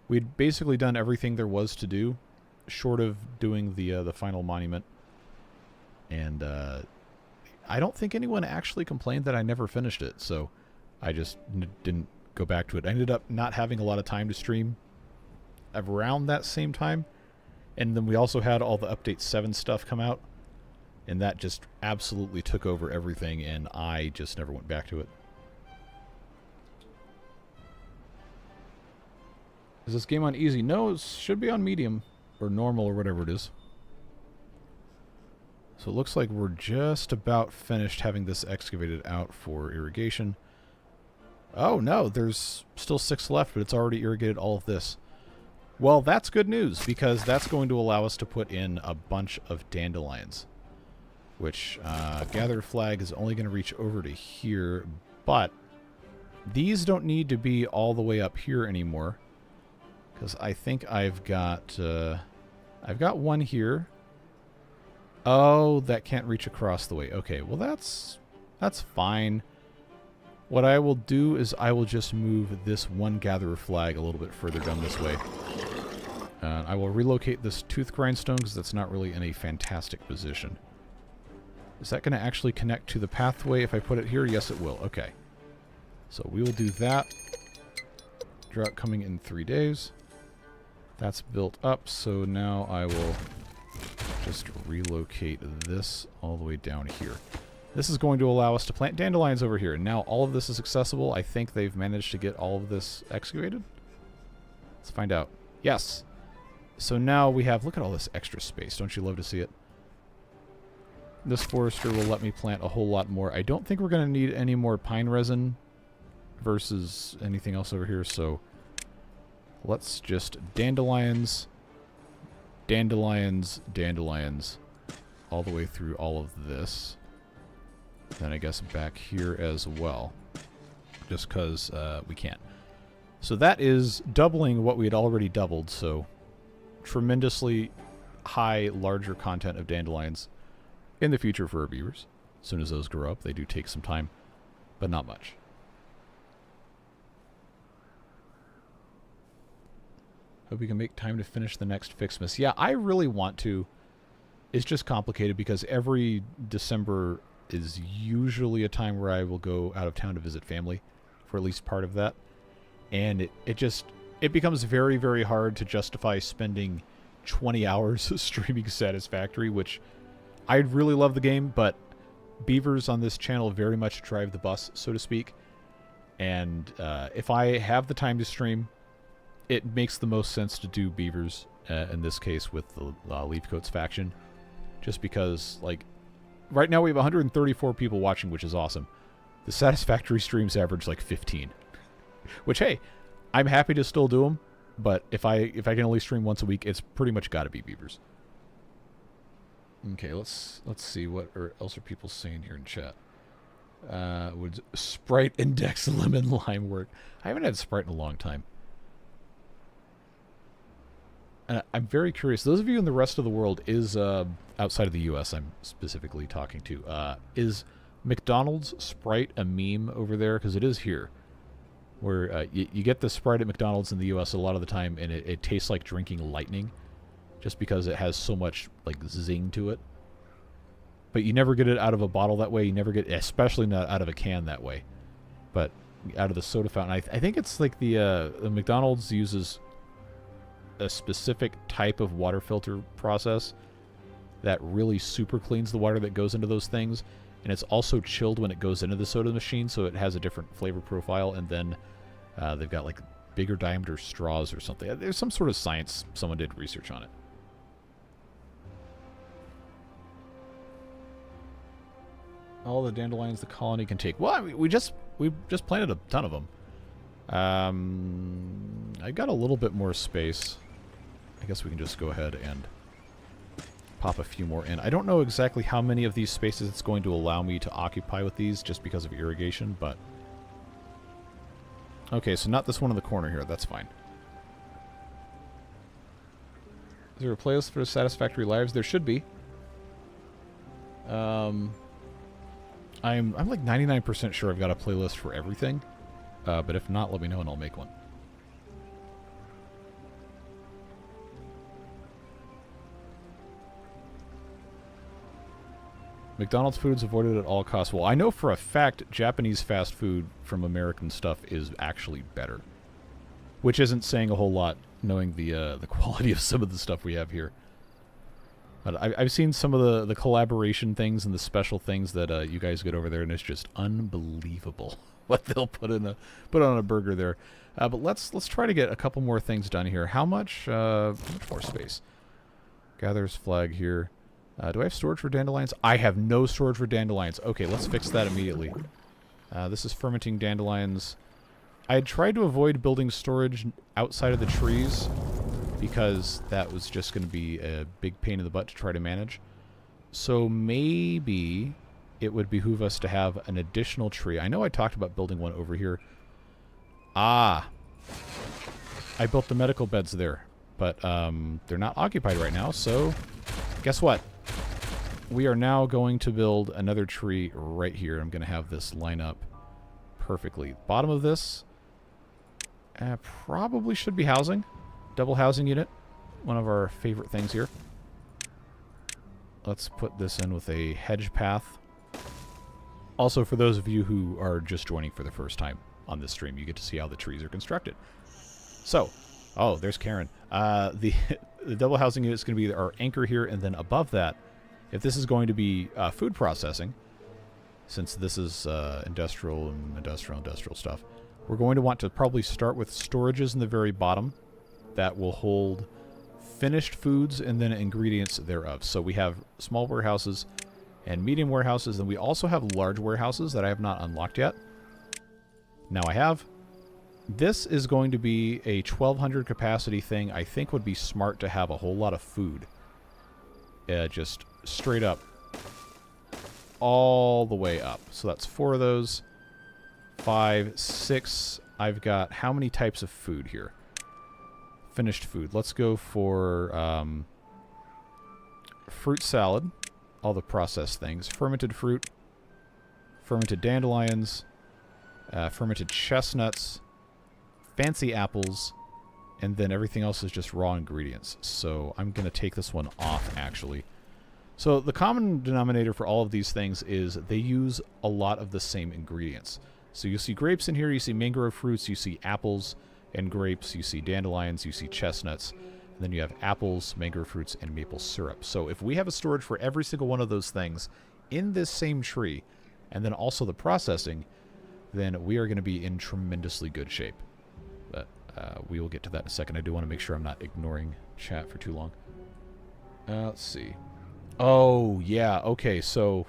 Speaker 1: We'd basically done everything there was to do, short of doing the final monument. And I don't think anyone actually complained that I never finished it, so I just didn't go back to it. I ended up not having a lot of time to stream around that same time, and then we also had all the Update 7 stuff come out, and that just absolutely took over everything, and I just never went back to it. Is this game on easy? No, it should be on medium, or normal, or whatever it is. So it looks like we're just about finished having this excavated out for irrigation. Oh no, there's still 6 left, but it's already irrigated all of this. Well, that's good news, because that's going to allow us to put in a bunch of dandelions. Which, gather flag is only going to reach over to here, but these don't need to be all the way up here anymore. Because I think I've got one here. Oh, that can't reach across the way. Okay, well that's fine. What I will do is I will just move this one gatherer flag a little bit further down this way. I will relocate this tooth grindstone because that's not really in a fantastic position. Is that going to actually connect to the pathway if I put it here? Yes, it will. Okay. So we will do that. Drought coming in 3 days. That's built up, so now I will just relocate this all the way down here. This is going to allow us to plant dandelions over here. And now all of this is accessible. I think they've managed to get all of this excavated. Let's find out. Yes. So now we have... Look at all this extra space. Don't you love to see it? This forester will let me plant a whole lot more. I don't think we're going to need any more pine resin versus anything else over here. So let's just dandelions... Dandelions, dandelions, all the way through all of this. Then I guess back here as well, just because we can. So that is doubling what we had already doubled, so tremendously high, larger content of dandelions in the future for our beavers. As soon as those grow up, they do take some time, but not much. Hope we can make time to finish the next Fixmas. Yeah, I really want to. It's just complicated because every December is usually a time where I will go out of town to visit family for at least part of that. And it becomes very, very hard to justify spending 20 hours streaming Satisfactory, which I really love the game, but beavers on this channel very much drive the bus, so to speak. And if I have the time to stream, it makes the most sense to do beavers, in this case with the Leafcoats faction. Just because, like, right now we have 134 people watching, which is awesome. The Satisfactory streams average like 15. Which, hey, I'm happy to still do them, but if I can only stream once a week, it's pretty much got to be beavers. Okay, let's see what else are people saying here in chat. Would Sprite, Index, Lemon, Lime work? I haven't had Sprite in a long time. I'm very curious. Those of you in the rest of the world, is outside of the U.S. I'm specifically talking to, is McDonald's Sprite a meme over there? Because it is here. Where you get the Sprite at McDonald's in the U.S. a lot of the time, and it tastes like drinking lightning, just because it has so much like zing to it. But you never get it out of a bottle that way. You never get, especially not out of a can that way. But out of the soda fountain, I think it's like the McDonald's uses a specific type of water filter process that really super cleans the water that goes into those things. And it's also chilled when it goes into the soda machine, so it has a different flavor profile. And then they've got like bigger diameter straws or something. There's some sort of science. Someone did research on it. All the dandelions the colony can take. Well, I mean, we just planted a ton of them. I got a little bit more space. I guess we can just go ahead and pop a few more in. I don't know exactly how many of these spaces it's going to allow me to occupy with these just because of irrigation, but... Okay, so not this one in the corner here. That's fine. Is there a playlist for Satisfactory Lives? There should be. I'm like 99% sure I've got a playlist for everything. But if not, let me know and I'll make one. McDonald's food is avoided at all costs. Well, I know for a fact Japanese fast food from American stuff is actually better. Which isn't saying a whole lot, knowing the quality of some of the stuff we have here. But I've seen some of the collaboration things and the special things that you guys get over there, and it's just unbelievable what they'll put on a burger there. But let's try to get a couple more things done here. How much more space? Gatherer's flag here. Do I have storage for dandelions? I have no storage for dandelions. Okay, let's fix that immediately. This is fermenting dandelions. I had tried to avoid building storage outside of the trees because that was just going to be a big pain in the butt to try to manage. So maybe it would behoove us to have an additional tree. I know I talked about building one over here. Ah! I built the medical beds there, but they're not occupied right now, so guess what? We are now going to build another tree right here. I'm going to have this line up perfectly. Bottom of this probably should be housing. Double housing unit. One of our favorite things here. Let's put this in with a hedge path. Also, for those of you who are just joining for the first time on this stream, you get to see how the trees are constructed. So, oh, there's Karen. The double housing unit is going to be our anchor here, and then above that, if this is going to be food processing, since this is industrial stuff, we're going to want to probably start with storages in the very bottom that will hold finished foods and then ingredients thereof. So we have small warehouses and medium warehouses, and we also have large warehouses that I have not unlocked yet. Now I have. This is going to be a 1200 capacity thing. I think would be smart to have a whole lot of food. Just straight up. All the way up. So that's 4 of those. 5, 6. I've got how many types of food here? Finished food. Let's go for fruit salad. All the processed things. Fermented fruit. Fermented dandelions. Fermented chestnuts. Fancy apples. And then everything else is just raw ingredients. So I'm going to take this one off, actually. So the common denominator for all of these things is they use a lot of the same ingredients. So you see grapes in here, you see mangrove fruits, you see apples and grapes, you see dandelions, you see chestnuts, and then you have apples, mangrove fruits, and maple syrup. So if we have a storage for every single one of those things in this same tree, and then also the processing, then we are going to be in tremendously good shape. But we will get to that in a second. I do want to make sure I'm not ignoring chat for too long. Let's see. Oh, yeah, okay, so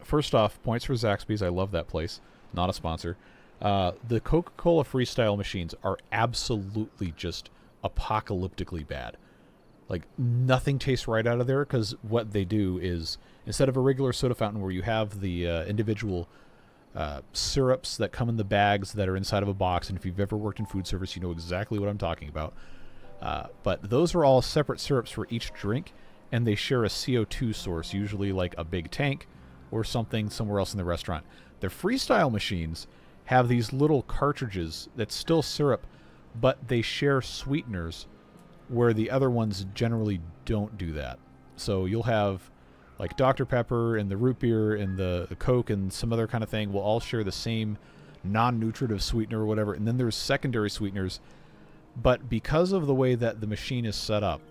Speaker 1: first off, points for Zaxby's. I love that place. Not a sponsor. The Coca-Cola Freestyle machines are absolutely just apocalyptically bad. Like, nothing tastes right out of there, because what they do is, instead of a regular soda fountain where you have the individual syrups that come in the bags that are inside of a box, and if you've ever worked in food service, you know exactly what I'm talking about. But those are all separate syrups for each drink, and they share a CO2 source, usually like a big tank or something somewhere else in the restaurant. The Freestyle machines have these little cartridges that's still syrup, but they share sweeteners where the other ones generally don't do that. So you'll have like Dr. Pepper and the root beer and the Coke and some other kind of thing will all share the same non-nutritive sweetener or whatever, and then there's secondary sweeteners. But because of the way that the machine is set up,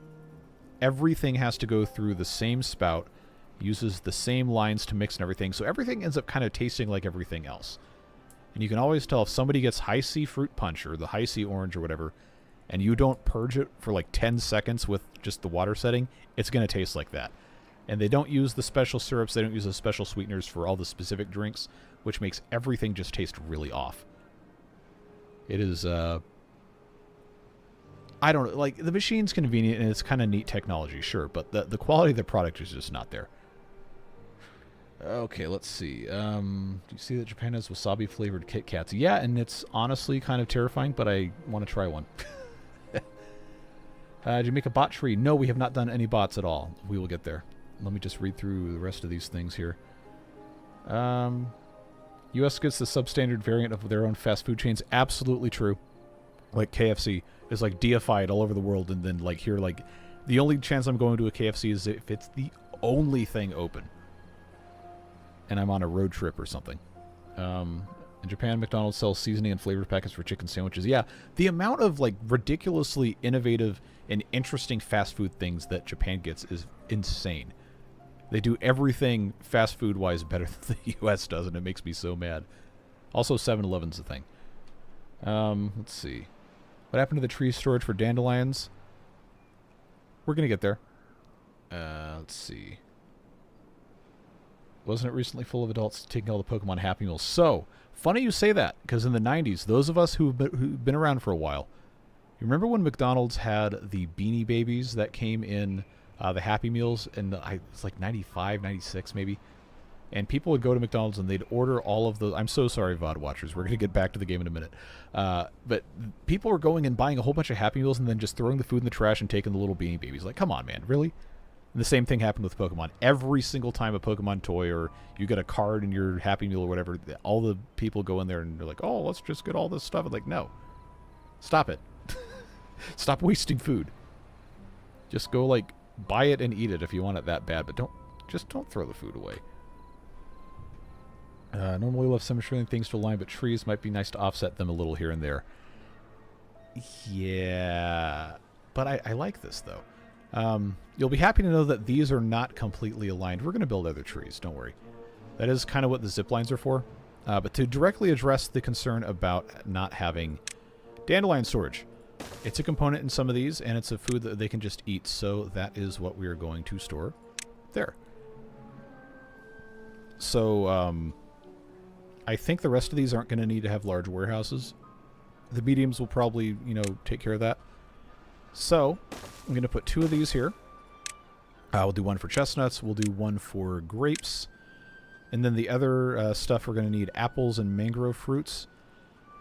Speaker 1: everything has to go through the same spout, uses the same lines to mix and everything, so everything ends up kind of tasting like everything else. And you can always tell if somebody gets high C fruit punch or the high C orange or whatever, and you don't purge it for like 10 seconds with just the water setting, it's going to taste like that. And they don't use the special syrups, they don't use the special sweeteners for all the specific drinks, which makes everything just taste really off. It is, I don't know, like, the machine's convenient and it's kind of neat technology, sure, but the quality of the product is just not there. Okay, let's see. Do you see that Japan has wasabi-flavored Kit Kats? Yeah, and it's honestly kind of terrifying, but I want to try one. Did you make a bot tree? No, we have not done any bots at all. We will get there. Let me just read through the rest of these things here. U.S. gets the substandard variant of their own fast food chains. Absolutely true. Like KFC is like deified all over the world, and then like here, like the only chance I'm going to a KFC is if it's the only thing open, and I'm on a road trip or something. In Japan, McDonald's sells seasoning and flavor packets for chicken sandwiches. Yeah, the amount of like ridiculously innovative and interesting fast food things that Japan gets is insane. They do everything fast food wise better than the U.S. does, and it makes me so mad. Also, 7-Eleven's a thing. Let's see. What happened to the tree storage for dandelions? We're gonna get there. Let's see. Wasn't it recently full of adults taking all the Pokemon Happy Meals? So, funny you say that, because in the 90s, those of us who've been around for a while, you remember when McDonald's had the Beanie Babies that came in the Happy Meals, and it's like 95, 96 maybe? And people would go to McDonald's and they'd order all of those. I'm so sorry, VOD watchers. We're going to get back to the game in a minute. But people were going and buying a whole bunch of Happy Meals and then just throwing the food in the trash and taking the little Beanie Babies. Like, come on, man, really? And the same thing happened with Pokemon. Every single time a Pokemon toy or you get a card in your Happy Meal or whatever, all the people go in there and they're like, oh, let's just get all this stuff. I'm like, no. Stop it. Stop wasting food. Just go, like, buy it and eat it if you want it that bad, but don't throw the food away. Normally love some shrinking things to align, but trees might be nice to offset them a little here and there. Yeah, but I like this, though. You'll be happy to know that these are not completely aligned. We're going to build other trees, don't worry. That is kind of what the zip lines are for. But to directly address the concern about not having dandelion storage, it's a component in some of these, and it's a food that they can just eat, so that is what we are going to store there. So, I think the rest of these aren't going to need to have large warehouses. The mediums will probably, you know, take care of that. So, I'm going to put 2 of these here. We'll do one for chestnuts. We'll do one for grapes. And then the other stuff, we're going to need apples and mangrove fruits,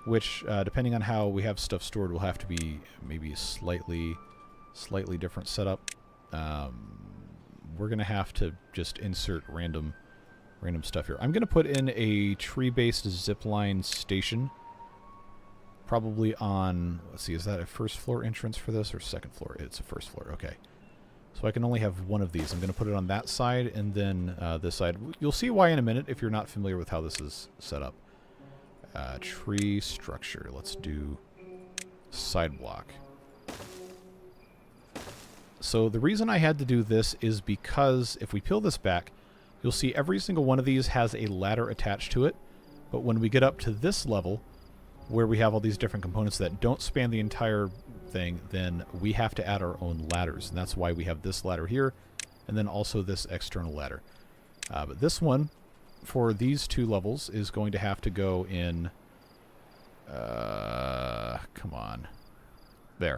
Speaker 1: which, depending on how we have stuff stored, will have to be maybe a slightly different setup. We're going to have to just insert random stuff here. I'm going to put in a tree-based zipline station. Probably on, let's see, is that a first floor entrance for this or second floor? It's a first floor, okay. So I can only have one of these. I'm going to put it on that side and then this side. You'll see why in a minute if you're not familiar with how this is set up. Tree structure. Let's do side block. So the reason I had to do this is because if we peel this back, you'll see every single one of these has a ladder attached to it. But when we get up to this level, where we have all these different components that don't span the entire thing, then we have to add our own ladders. And that's why we have this ladder here, and then also this external ladder. But this one, for these 2 levels, is going to have to go in... come on. There.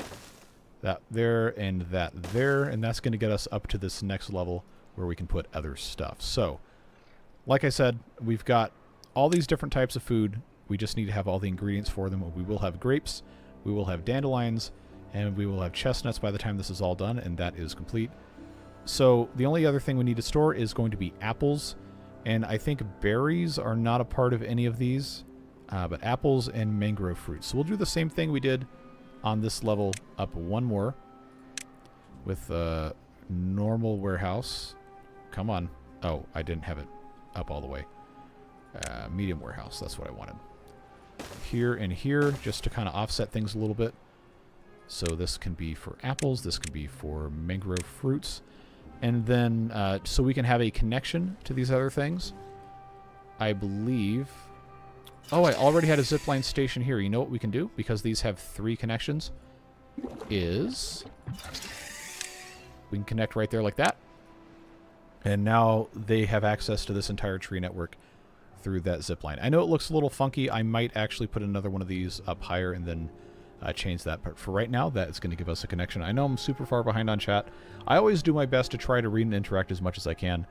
Speaker 1: That there, and that there, and that's going to get us up to this next level where we can put other stuff. So, like I said, we've got all these different types of food. We just need to have all the ingredients for them. We will have grapes, we will have dandelions, and we will have chestnuts by the time this is all done, and that is complete. So, the only other thing we need to store is going to be apples, and I think berries are not a part of any of these, but apples and mangrove fruit. So we'll do the same thing we did on this level up one more with normal warehouse. Come on. Oh, I didn't have it up all the way. Medium warehouse, that's what I wanted. Here and here, just to kind of offset things a little bit. So this can be for apples, this can be for mangrove fruits. And then, so we can have a connection to these other things. I believe... Oh, I already had a zipline station here. You know what we can do? Because these have 3 connections. Is... we can connect right there like that. And now they have access to this entire tree network through that zipline. I know it looks a little funky. I might actually put another one of these up higher and then change that. But for right now, that's going to give us a connection. I know I'm super far behind on chat. I always do my best to try to read and interact as much as I can.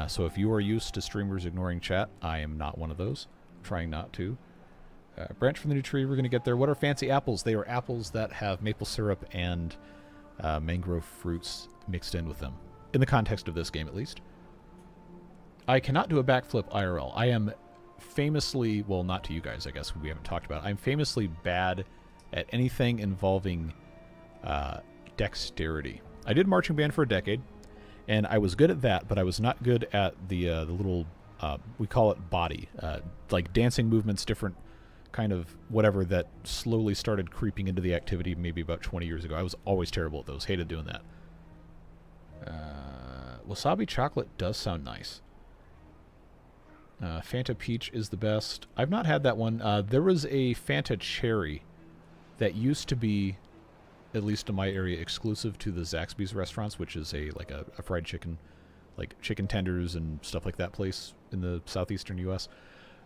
Speaker 1: So if you are used to streamers ignoring chat, I am not one of those. Trying not to. Branch from the new tree, we're going to get there. What are fancy apples? They are apples that have maple syrup and mangrove fruits mixed in with them. In the context of this game, at least. I cannot do a backflip IRL. I am famously, well, not to you guys, I guess, we haven't talked about it. I'm famously bad at anything involving dexterity. I did marching band for a decade, and I was good at that, but I was not good at the little... we call it body, like dancing movements, different kind of whatever that slowly started creeping into the activity maybe about 20 years ago. I was always terrible at those. Hated doing that. Wasabi chocolate does sound nice. Fanta peach is the best. I've not had that one. There was a Fanta cherry that used to be, at least in my area, exclusive to the Zaxby's restaurants, which is a fried chicken, like chicken tenders and stuff like that place in the southeastern U.S.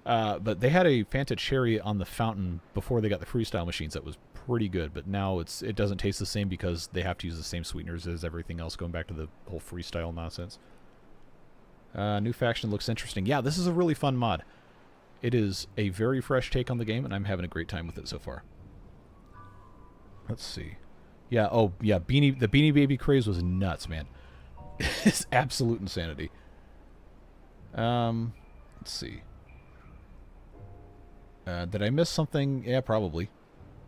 Speaker 1: But they had a Fanta cherry on the fountain before they got the freestyle machines. That was pretty good, but now it doesn't taste the same because they have to use the same sweeteners as everything else, going back to the whole freestyle nonsense. New faction looks interesting. Yeah, this is a really fun mod. It is a very fresh take on the game, and I'm having a great time with it so far. Let's see. Yeah, oh, yeah, the Beanie Baby craze was nuts, man. It's absolute insanity. Let's see. Did I miss something? Yeah, probably.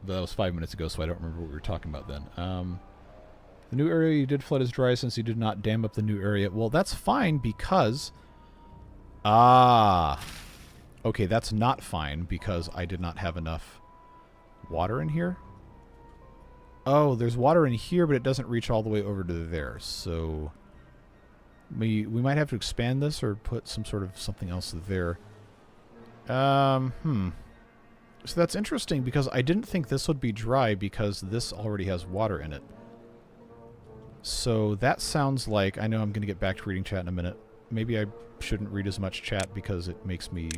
Speaker 1: But that was 5 minutes ago, so I don't remember what we were talking about then. The new area you did flood is dry since you did not dam up the new area. Well, that's fine because... okay, that's not fine because I did not have enough water in here. Oh, there's water in here, but it doesn't reach all the way over to there. So we might have to expand this or put some sort of something else there. So that's interesting because I didn't think this would be dry because this already has water in it. So that sounds like... I know I'm going to get back to reading chat in a minute. Maybe I shouldn't read as much chat because it makes me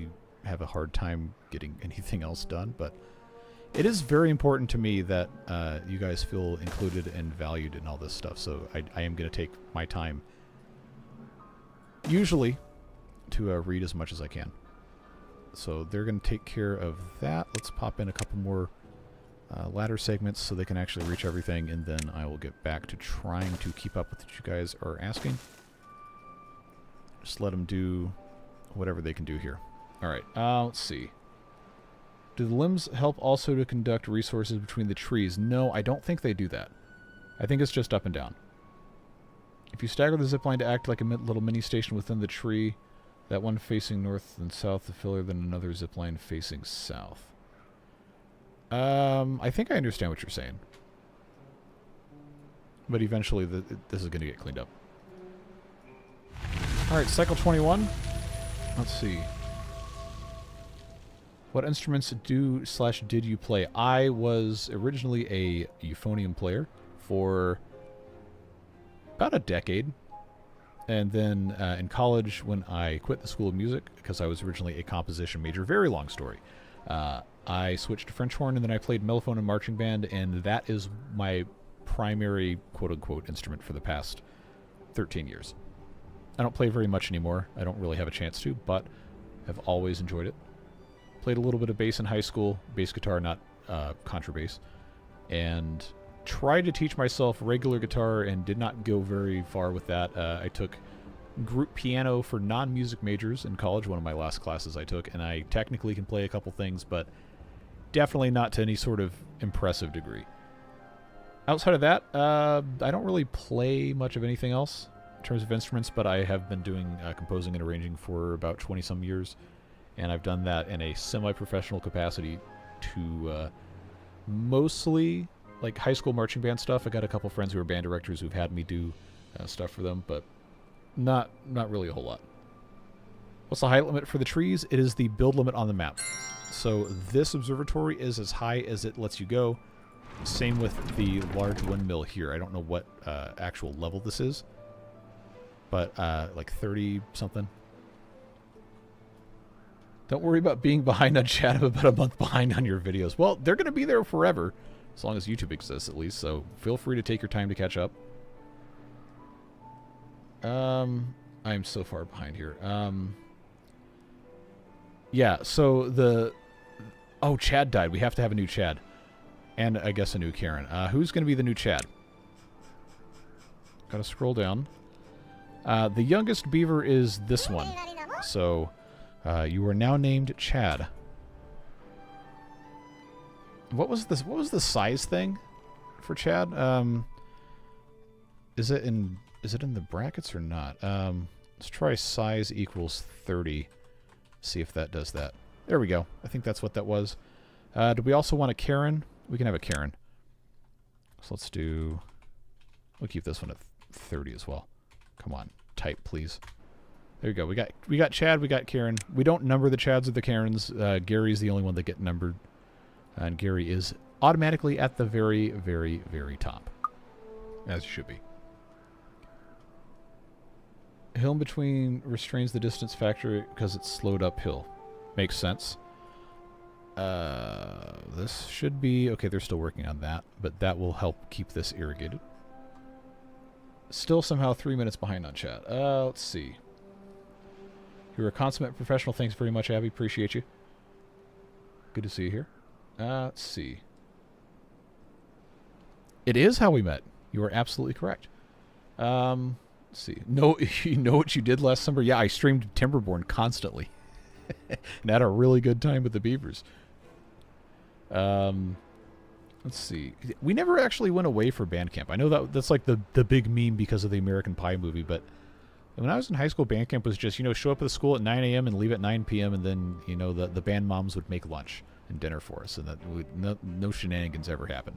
Speaker 1: have a hard time getting anything else done, but it is very important to me that you guys feel included and valued in all this stuff, so I am going to take my time, usually, to read as much as I can. So they're going to take care of that. Let's pop in a couple more ladder segments so they can actually reach everything, and then I will get back to trying to keep up with what you guys are asking. Just let them do whatever they can do here. Alright, let's see. Do the limbs help also to conduct resources between the trees? No, I don't think they do that. I think it's just up and down. If you stagger the zipline to act like a little mini station within the tree, That one facing north and south of filler, then another zipline facing south. I think I understand what you're saying. But eventually this is going to get cleaned up. Alright, cycle 21. Let's see. What instruments did you play? I was originally a euphonium player for about a decade. And then in college, when I quit the School of Music, because I was originally a composition major, very long story, I switched to French horn, and then I played mellophone and marching band, and that is my primary quote-unquote instrument for the past 13 years. I don't play very much anymore. I don't really have a chance to, but have always enjoyed it. Played a little bit of bass in high school, bass guitar, not contrabass, and tried to teach myself regular guitar and did not go very far with that. I took group piano for non-music majors in college, one of my last classes I took, and I technically can play a couple things, but definitely not to any sort of impressive degree. Outside of that, I don't really play much of anything else in terms of instruments, but I have been doing composing and arranging for about 20-some years, and I've done that in a semi-professional capacity to mostly like high school marching band stuff. I got a couple friends who are band directors who've had me do stuff for them, but not really a whole lot. What's the height limit for the trees? It is the build limit on the map. So this observatory is as high as it lets you go. Same with the large windmill here. I don't know what actual level this is, but like 30 something. Don't worry about being behind on chat. I'm about a month behind on your videos. Well, they're going to be there forever, as long as YouTube exists at least, so feel free to take your time to catch up. I'm so far behind here. Yeah, so oh, Chad died. We have to have a new Chad. And I guess a new Karen. Who's going to be the new Chad? Gotta scroll down. The youngest beaver is this one. So, you are now named Chad. What was this? What was the size thing for Chad? Is it in the brackets or not? Let's try size equals 30. See if that does that. There we go. I think that's what that was. Do we also want a Karen? We can have a Karen. So we'll keep this one at 30 as well. Come on, type please. There you go. We got Chad. We got Karen. We don't number the Chads or the Karens. Gary's the only one that get numbered. And Gary is automatically at the very, very, very top. As you should be. Hill in between restrains the distance factor because it's slowed uphill. Makes sense. This should be... Okay, they're still working on that, but that will help keep this irrigated. Still somehow 3 minutes behind on chat. Let's see. You're a consummate professional. Thanks very much, Abby. Appreciate you. Good to see you here. Let's see. It is how we met. You are absolutely correct. Let's see. No, you know what you did last summer? Yeah, I streamed Timberborn constantly. And had a really good time with the beavers. Let's see. We never actually went away for band camp. I know that's like the big meme because of the American Pie movie, but when I was in high school, band camp was just, show up at the school at 9 a.m. and leave at 9 p.m. and then, the band moms would make lunch and dinner for us, and that no shenanigans ever happened.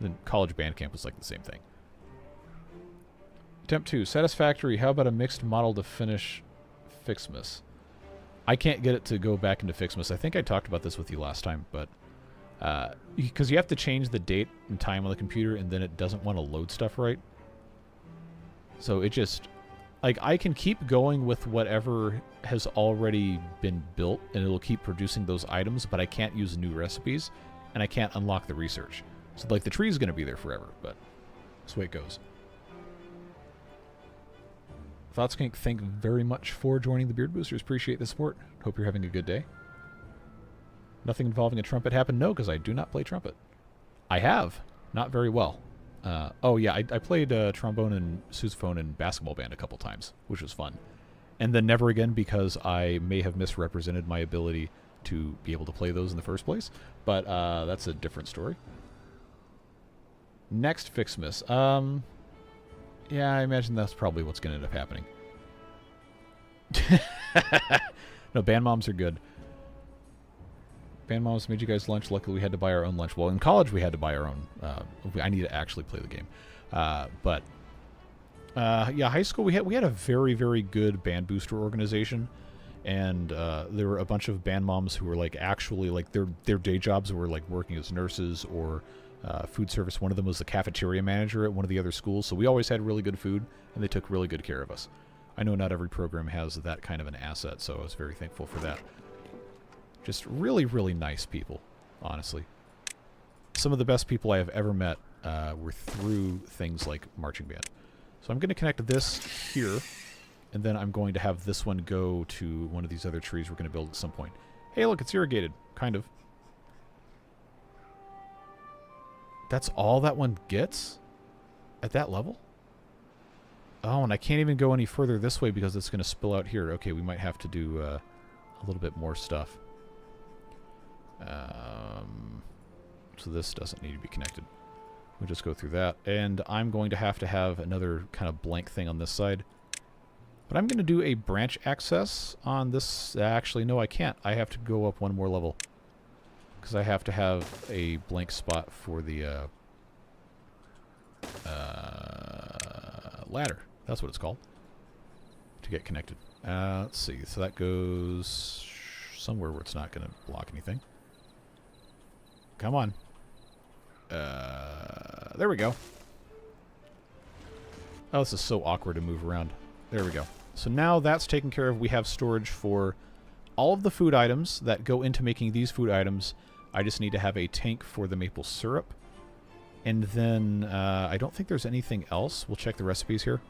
Speaker 1: Then college band camp was like the same thing. Attempt 2, satisfactory. How about a mixed model to finish Fixmas? I can't get it to go back into Fixmas. I think I talked about this with you last time, but because you have to change the date and time on the computer, and then it doesn't want to load stuff right. So it just... Like, I can keep going with whatever has already been built, and it'll keep producing those items, but I can't use new recipes, and I can't unlock the research. So, like, the tree is going to be there forever, but that's the way it goes. ThoughtsKink, thank you very much for joining the Beard Boosters. Appreciate the support. Hope you're having a good day. Nothing involving a trumpet happened? No, because I do not play trumpet. I have. Not very well. Oh, yeah, I played trombone and sousaphone in basketball band a couple times, which was fun. And then never again because I may have misrepresented my ability to be able to play those in the first place. But that's a different story. Next Fixmas. Yeah, I imagine that's probably what's going to end up happening. No, band moms are good. Band moms made you guys lunch. Luckily, we had to buy our own lunch. Well, in college, we had to buy our own. I need to actually play the game. Yeah, high school, we had a very, very good band booster organization. And there were a bunch of band moms who were like actually like their day jobs were like working as nurses or food service. One of them was the cafeteria manager at one of the other schools. So we always had really good food, and they took really good care of us. I know not every program has that kind of an asset, so I was very thankful for that. Just really, really nice people, honestly. Some of the best people I have ever met were through things like marching band. So I'm going to connect this here, and then I'm going to have this one go to one of these other trees we're going to build at some point. Hey, look, it's irrigated. Kind of. That's all that one gets? At that level? Oh, and I can't even go any further this way because it's going to spill out here. Okay, we might have to do a little bit more stuff. So this doesn't need to be connected. We'll just go through that. And I'm going to have another kind of blank thing on this side. But I'm going to do a branch access on this. Actually, no, I can't. I have to go up one more level. Because I have to have a blank spot for the ladder. That's what it's called. To get connected. Let's see. So that goes somewhere where it's not going to block anything. Come on. There we go. Oh, this is so awkward to move around. There we go. So now that's taken care of. We have storage for all of the food items that go into making these food items. I just need to have a tank for the maple syrup. And then I don't think there's anything else. We'll check the recipes here.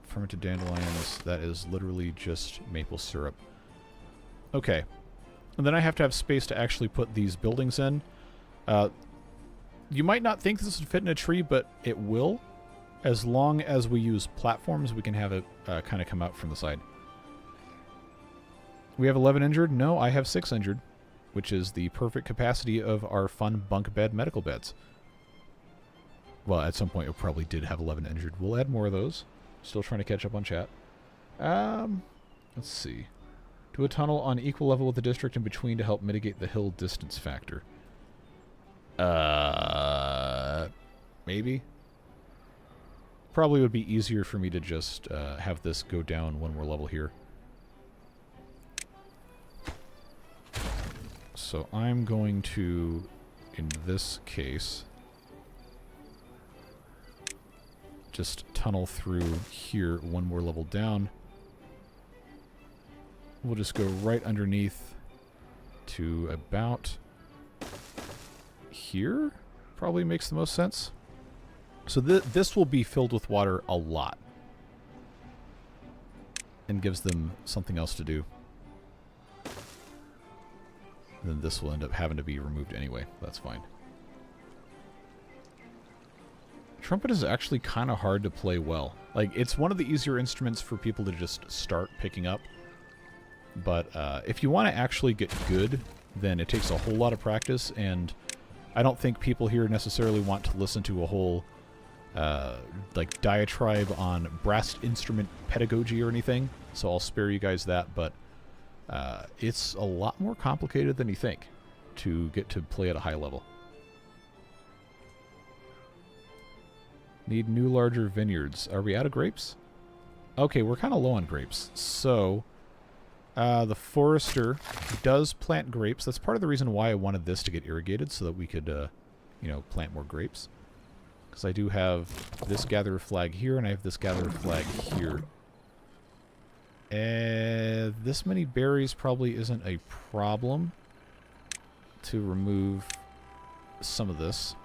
Speaker 1: Fermented dandelions. That is literally just maple syrup. Okay. And then I have to have space to actually put these buildings in. You might not think this would fit in a tree, but it will. As long as we use platforms, we can have it kind of come out from the side. We have 11 injured? No, I have 6 injured, which is the perfect capacity of our fun bunk bed medical beds. Well, at some point it probably did have 11 injured. We'll add more of those. Still trying to catch up on chat. Let's see. Do a tunnel on equal level with the district in between to help mitigate the hill distance factor. Maybe. Probably would be easier for me to just have this go down one more level here. So I'm going to, in this case, just tunnel through here one more level down. We'll just go right underneath to about here. Probably makes the most sense. So this will be filled with water a lot. And gives them something else to do. And then this will end up having to be removed anyway. That's fine. Trumpet is actually kind of hard to play well. Like, it's one of the easier instruments for people to just start picking up. But if you want to actually get good, then it takes a whole lot of practice, and I don't think people here necessarily want to listen to a whole like diatribe on brass instrument pedagogy or anything, so I'll spare you guys that, but it's a lot more complicated than you think to get to play at a high level. Need new larger vineyards. Are we out of grapes? Okay, we're kind of low on grapes, so the forester does plant grapes. That's part of the reason why I wanted this to get irrigated, so that we could, you know, plant more grapes. Because I do have this gatherer flag here, and I have this gatherer flag here. This many berries probably isn't a problem to remove some of this.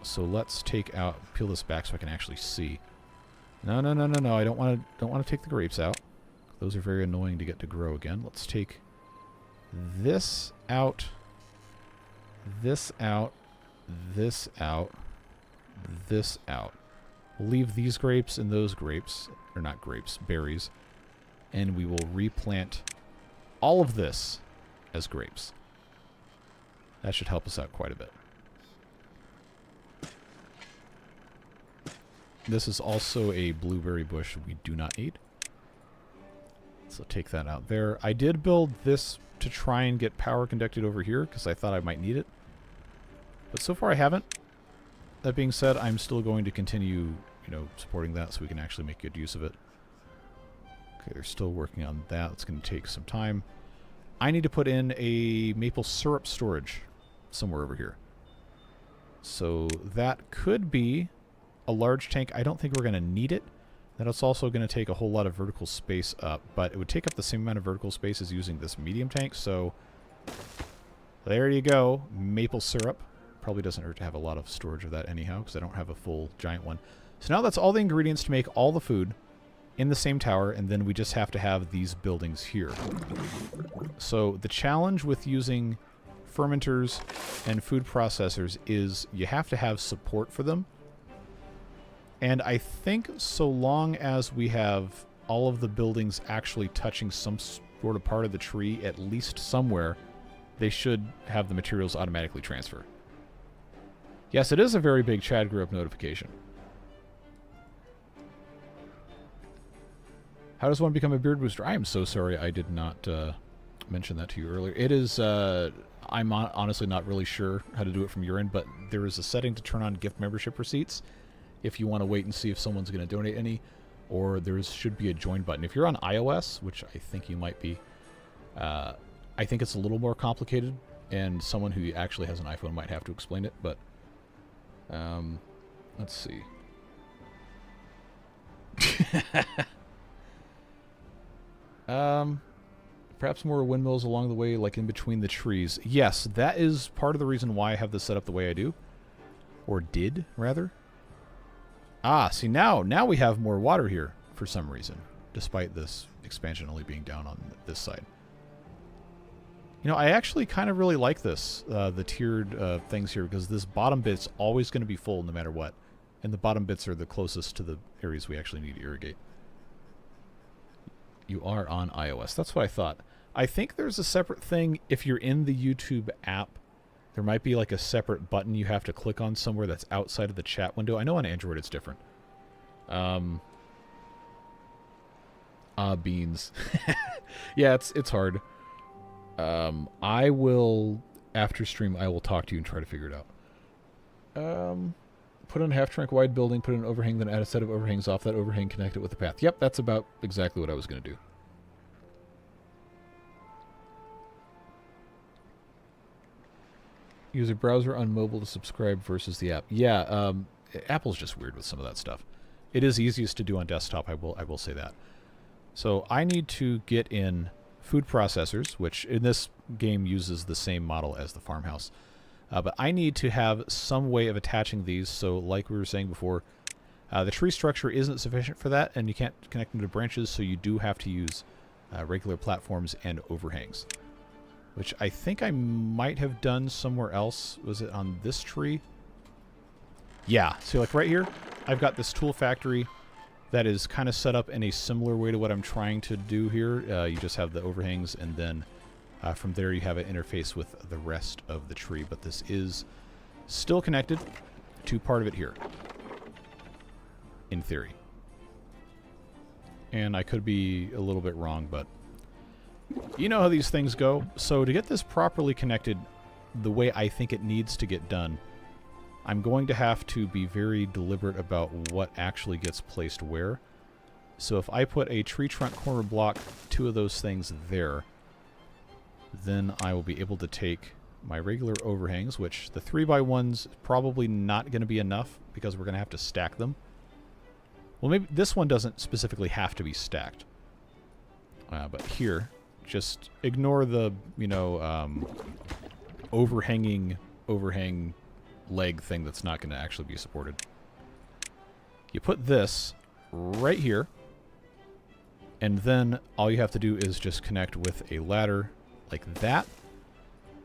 Speaker 1: So let's take out, peel this back so I can actually see. No, no, no, no, no. I don't want to take the grapes out. Those are very annoying to get to grow again. Let's take this out, this out, this out, this out. We'll leave these grapes and those grapes, or not grapes, berries, and we will replant all of this as grapes. That should help us out quite a bit. This is also a blueberry bush we do not need. So take that out there. I did build this to try and get power conducted over here because I thought I might need it. But so far I haven't. That being said, I'm still going to continue, supporting that so we can actually make good use of it. Okay, they're still working on that. It's going to take some time. I need to put in a maple syrup storage somewhere over here. So that could be a large tank. I don't think we're going to need it. That's also going to take a whole lot of vertical space up, but it would take up the same amount of vertical space as using this medium tank, so there you go. Maple syrup. Probably doesn't hurt to have a lot of storage of that anyhow, because I don't have a full giant one. So now that's all the ingredients to make all the food in the same tower, and then we just have to have these buildings here. So the challenge with using fermenters and food processors is you have to have support for them. And I think so long as we have all of the buildings actually touching some sort of part of the tree, at least somewhere, they should have the materials automatically transfer. Yes, it is a very big Chad Grew Up notification. How does one become a beard booster? I am so sorry I did not mention that to you earlier. It is, I'm honestly not really sure how to do it from your end, but there is a setting to turn on gift membership receipts if you want to wait and see if someone's going to donate any, or there should be a join button. If you're on iOS, which I think you might be, I think it's a little more complicated, and someone who actually has an iPhone might have to explain it, but let's see. Perhaps more windmills along the way, like in between the trees. Yes, that is part of the reason why I have this set up the way I do. Or did, rather. Ah, see, now we have more water here for some reason, despite this expansion only being down on this side. I actually kind of really like this, the tiered things here, because this bottom bit's always going to be full no matter what. And the bottom bits are the closest to the areas we actually need to irrigate. You are on iOS. That's what I thought. I think there's a separate thing if you're in the YouTube app. There might be like a separate button you have to click on somewhere that's outside of the chat window. I know on Android it's different. Beans. Yeah, it's hard. I will, after stream, I will talk to you and try to figure it out. Put in a half-trunk wide building, put in an overhang, then add a set of overhangs off that overhang, connect it with the path. Yep, that's about exactly what I was going to do. Use a browser on mobile to subscribe versus the app. Yeah, Apple's just weird with some of that stuff. It is easiest to do on desktop, I will say that. So I need to get in food processors, which in this game uses the same model as the farmhouse. But I need to have some way of attaching these, so like we were saying before, the tree structure isn't sufficient for that, and you can't connect them to branches, so you do have to use regular platforms and overhangs. Which I think I might have done somewhere else. Was it on this tree? Yeah, so like right here, I've got this tool factory that is kind of set up in a similar way to what I'm trying to do here. You just have the overhangs, and then from there you have an interface with the rest of the tree. But this is still connected to part of it here, in theory. And I could be a little bit wrong, but you know how these things go. So to get this properly connected the way I think it needs to get done, I'm going to have to be very deliberate about what actually gets placed where. So if I put a tree trunk corner block, 2 of those things there, then I will be able to take my regular overhangs, which the 3x1's probably not going to be enough because we're going to have to stack them. Well, maybe this one doesn't specifically have to be stacked. But here, just ignore the, overhang leg thing that's not going to actually be supported. You put this right here, and then all you have to do is just connect with a ladder like that.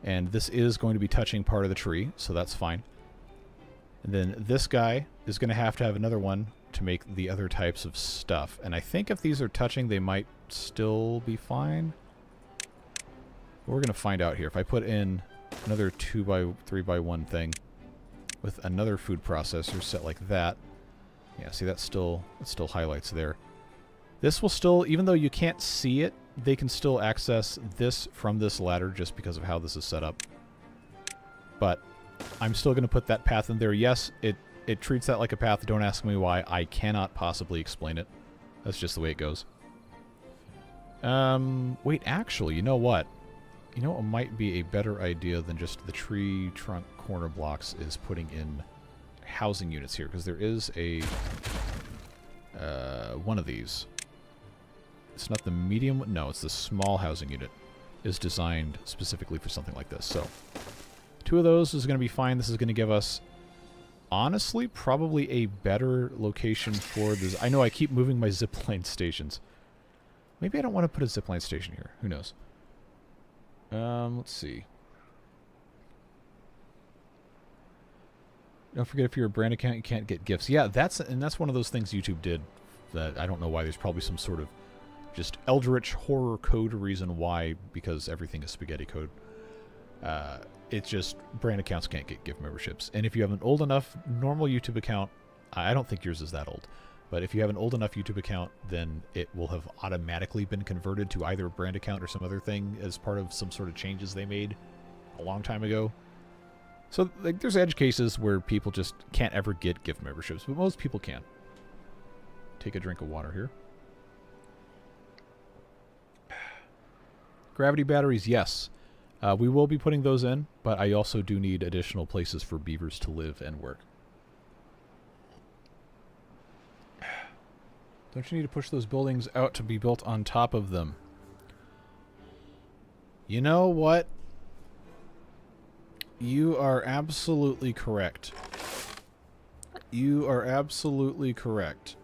Speaker 1: And this is going to be touching part of the tree, so that's fine. And then this guy is going to have another one to make the other types of stuff. And I think if these are touching, they might still be fine. We're going to find out here. If I put in another 2x3x1 thing with another food processor set like that, yeah, see that still highlights there. This will still, even though you can't see it, they can still access this from this ladder just because of how this is set up. But I'm still going to put that path in there. Yes, it treats that like a path. Don't ask me why. I cannot possibly explain it. That's just the way it goes. Wait, actually, you know what? You know what might be a better idea than just the tree trunk corner blocks is putting in housing units here, because there is a one of these. It's not the medium, no, it's the small housing unit is designed specifically for something like this. So 2 of those is going to be fine. This is going to give us, honestly, probably a better location for this. I know I keep moving my zipline stations. Maybe I don't want to put a zipline station here. Who knows? Let's see. Don't forget, if you're a brand account, you can't get gifts. Yeah, that's one of those things YouTube did that I don't know why. There's probably some sort of just eldritch horror code reason why, because everything is spaghetti code. It's just brand accounts can't get gift memberships. And if you have an old enough normal YouTube account, I don't think yours is that old, but if you have an old enough YouTube account, then it will have automatically been converted to either a brand account or some other thing as part of some sort of changes they made a long time ago. So like, there's edge cases where people just can't ever get gift memberships, but most people can. Take a drink of water here. Gravity batteries, yes. We will be putting those in, but I also do need additional places for beavers to live and work. Don't you need to push those buildings out to be built on top of them? You know what? You are absolutely correct. You are absolutely correct.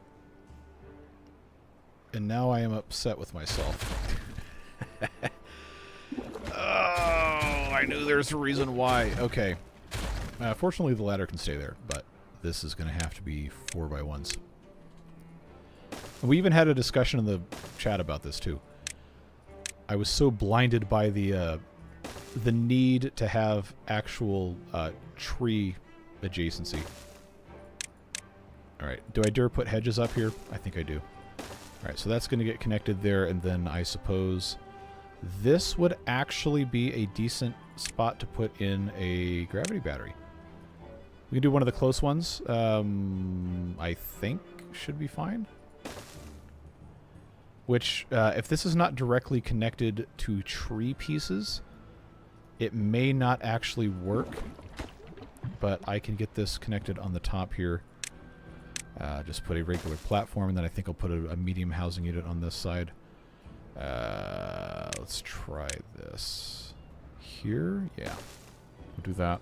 Speaker 1: And now I am upset with myself. Oh, I knew there's a reason why. Okay. Fortunately, the ladder can stay there, but this is going to have to be 4x1s. We even had a discussion in the chat about this, too. I was so blinded by the need to have actual tree adjacency. Alright, do I dare put hedges up here? I think I do. Alright, so that's going to get connected there, and then I suppose this would actually be a decent spot to put in a gravity battery. We can do one of the close ones. I think should be fine. Which, if this is not directly connected to tree pieces, it may not actually work. But I can get this connected on the top here. Just put a regular platform, and then I think I'll put a medium housing unit on this side. Let's try this. Here? Yeah. We'll do that.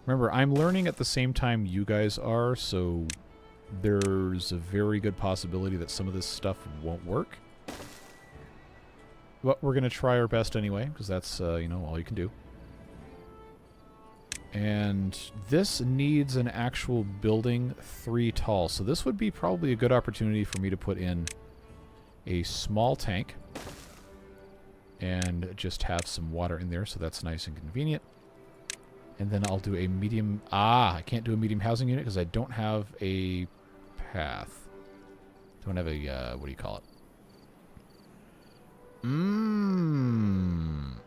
Speaker 1: Remember, I'm learning at the same time you guys are, so there's a very good possibility that some of this stuff won't work. But we're going to try our best anyway, because that's, you know, all you can do. And this needs an actual building 3 tall, so this would be probably a good opportunity for me to put in a small tank and just have some water in there, so that's nice and convenient. And then I'll do a medium... I can't do a medium housing unit because I don't have a path. Don't have a, what do you call it?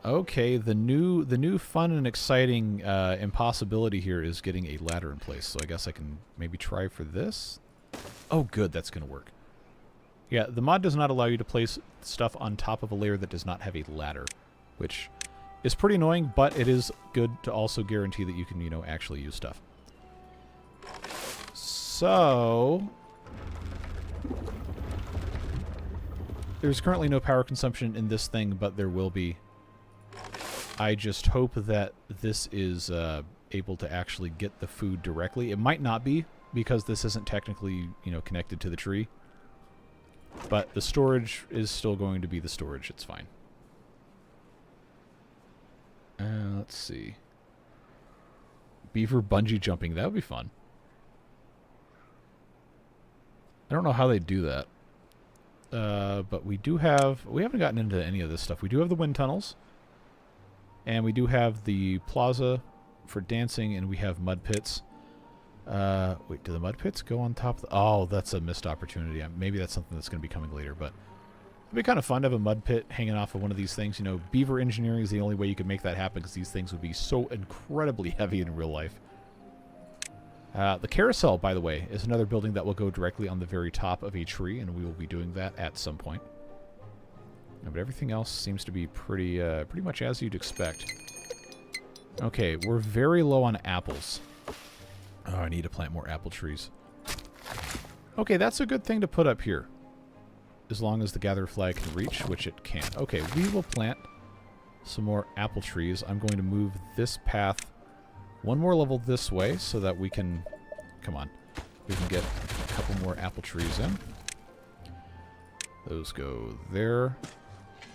Speaker 1: Okay, the new fun and exciting impossibility here is getting a ladder in place, so I guess I can maybe try for this. Oh, good, that's going to work. Yeah, the mod does not allow you to place stuff on top of a layer that does not have a ladder, which is pretty annoying, but it is good to also guarantee that you can, you know, actually use stuff. So there's currently no power consumption in this thing, but there will be. I just hope that this is able to actually get the food directly. It might not be, because this isn't technically, you know, connected to the tree. But the storage is still going to be the storage. It's fine. Let's see. Beaver bungee jumping. That would be fun. I don't know how they do that. But we do have... We haven't gotten into any of this stuff. We do have the wind tunnels. And we do have the plaza for dancing. And we have mud pits. Wait, do the mud pits go on top of the... Oh, that's a missed opportunity. Maybe that's something that's going to be coming later, but it'd be kind of fun to have a mud pit hanging off of one of these things. You know, beaver engineering is the only way you could make that happen because these things would be so incredibly heavy in real life. The carousel, by the way, is another building that will go directly on the very top of a tree, and we will be doing that at some point. But everything else seems to be pretty much as you'd expect. Okay, we're very low on apples. Oh, I need to plant more apple trees. Okay, that's a good thing to put up here. As long as the gather flag can reach, which it can. Okay, we will plant some more apple trees. I'm going to move this path one more level this way so that we can... Come on. We can get a couple more apple trees in. Those go there,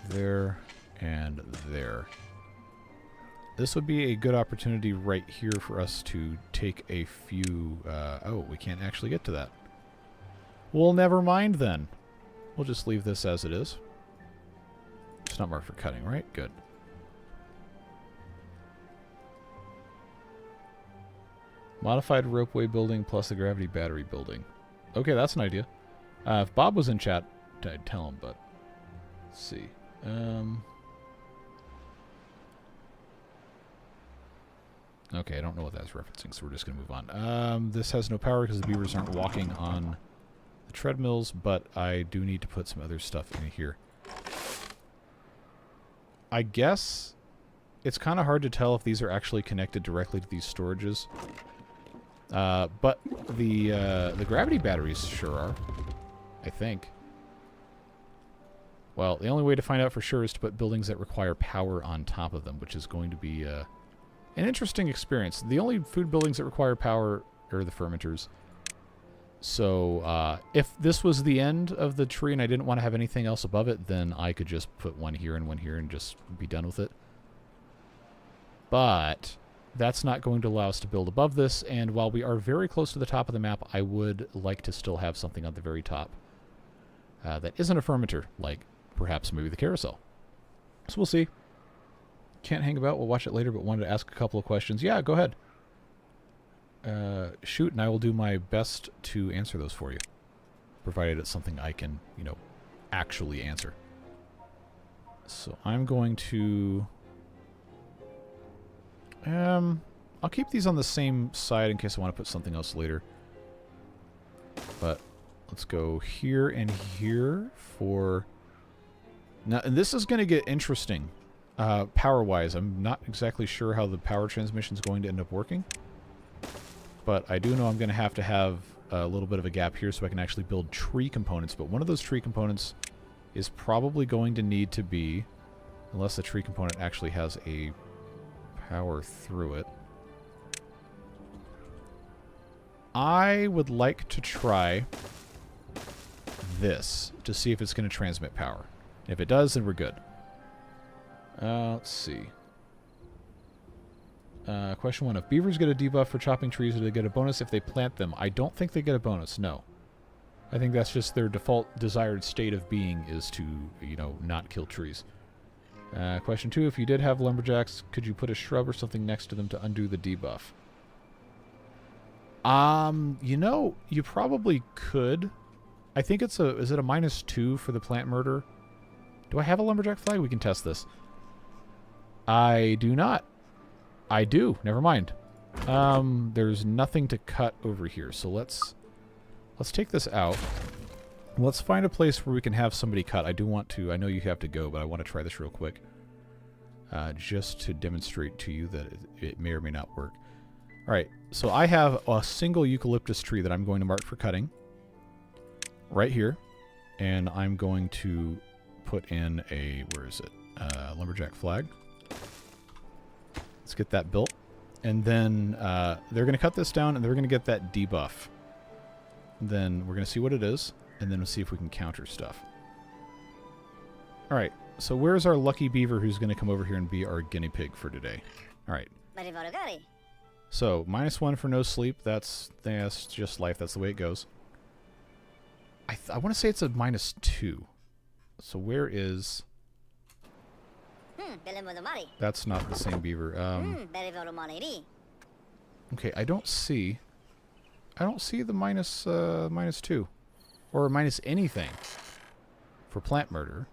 Speaker 1: there, and there. This would be a good opportunity right here for us to take a few... oh, we can't actually get to that. Well, never mind then. We'll just leave this as it is. It's not marked for cutting, right? Good. Modified ropeway building plus a gravity battery building. Okay, that's an idea. If Bob was in chat, I'd tell him, but... Let's see. Okay, I don't know what that's referencing, so we're just going to move on. This has no power because the beavers aren't walking on the treadmills, but I do need to put some other stuff in here. I guess it's kind of hard to tell if these are actually connected directly to these storages. But the gravity batteries sure are, I think. Well, the only way to find out for sure is to put buildings that require power on top of them, which is going to be an interesting experience. The only food buildings that require power are the fermenters. So if this was the end of the tree and I didn't want to have anything else above it, then I could just put one here and just be done with it. But that's not going to allow us to build above this, and while we are very close to the top of the map, I would like to still have something on the very top that isn't a fermenter, like perhaps maybe the carousel. So we'll see. Can't hang about, we'll watch it later, but wanted to ask a couple of questions. Yeah, go ahead. Shoot, and I will do my best to answer those for you, provided it's something I can, you know, actually answer. So I'm going to... I'll keep these on the same side in case I want to put something else later. But let's go here and here for... Now, and this is going to get interesting, power-wise. I'm not exactly sure how the power transmission is going to end up working. But I do know I'm going to have a little bit of a gap here so I can actually build tree components. But one of those tree components is probably going to need to be, unless the tree component actually has a power through it. I would like to try this to see if it's going to transmit power. If it does, then we're good. Let's see. Question 1. If beavers get a debuff for chopping trees, do they get a bonus if they plant them? I don't think they get a bonus, no. I think that's just their default desired state of being is to, you know, not kill trees. Question 2. If you did have lumberjacks, could you put a shrub or something next to them to undo the debuff? You know, you probably could. I think it's a... Is it a -2 for the plant murder? Do I have a lumberjack flag? We can test this. I do not. I do. Never mind. There's nothing to cut over here, so let's take this out. Let's find a place where we can have somebody cut. I do want to... I know you have to go, but I want to try this real quick. Just to demonstrate to you that it may or may not work. Alright, so I have a single eucalyptus tree that I'm going to mark for cutting. Right here. And I'm going to put in a... Where is it? Lumberjack flag. Let's get that built. And then they're going to cut this down and they're going to get that debuff. Then we're going to see what it is. And then we'll see if we can counter stuff. Alright, so where's our lucky beaver who's going to come over here and be our guinea pig for today? Alright. So, -1 for no sleep. That's just life. That's the way it goes. I want to say it's a -2. So where is... That's not the same beaver. Okay, I don't see I don't see the -2. Or minus anything for plant murder.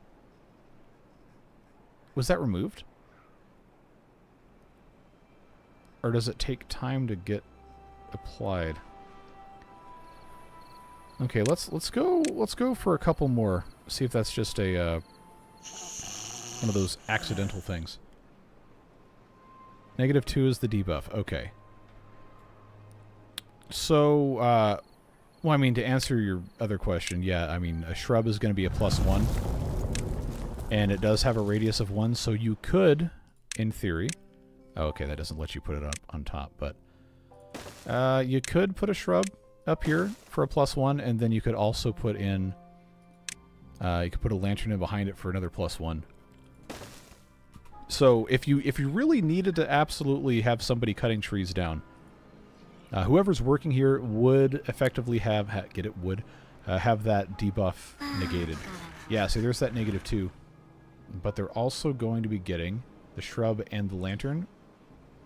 Speaker 1: Was that removed? Or does it take time to get applied? Okay, let's go for a couple more. See if that's just a one of those accidental things. -2 is the debuff. Okay. So, well, I mean, to answer your other question, yeah, I mean, a shrub is going to be a +1. And it does have a radius of 1, so you could, in theory... Oh, okay, that doesn't let you put it up on top, but... you could put a shrub up here for a +1, and then you could also put in... you could put a lantern in behind it for another +1. So, if you really needed to absolutely have somebody cutting trees down... whoever's working here would effectively have that debuff negated. Yeah, so there's that -2. But they're also going to be getting the shrub and the lantern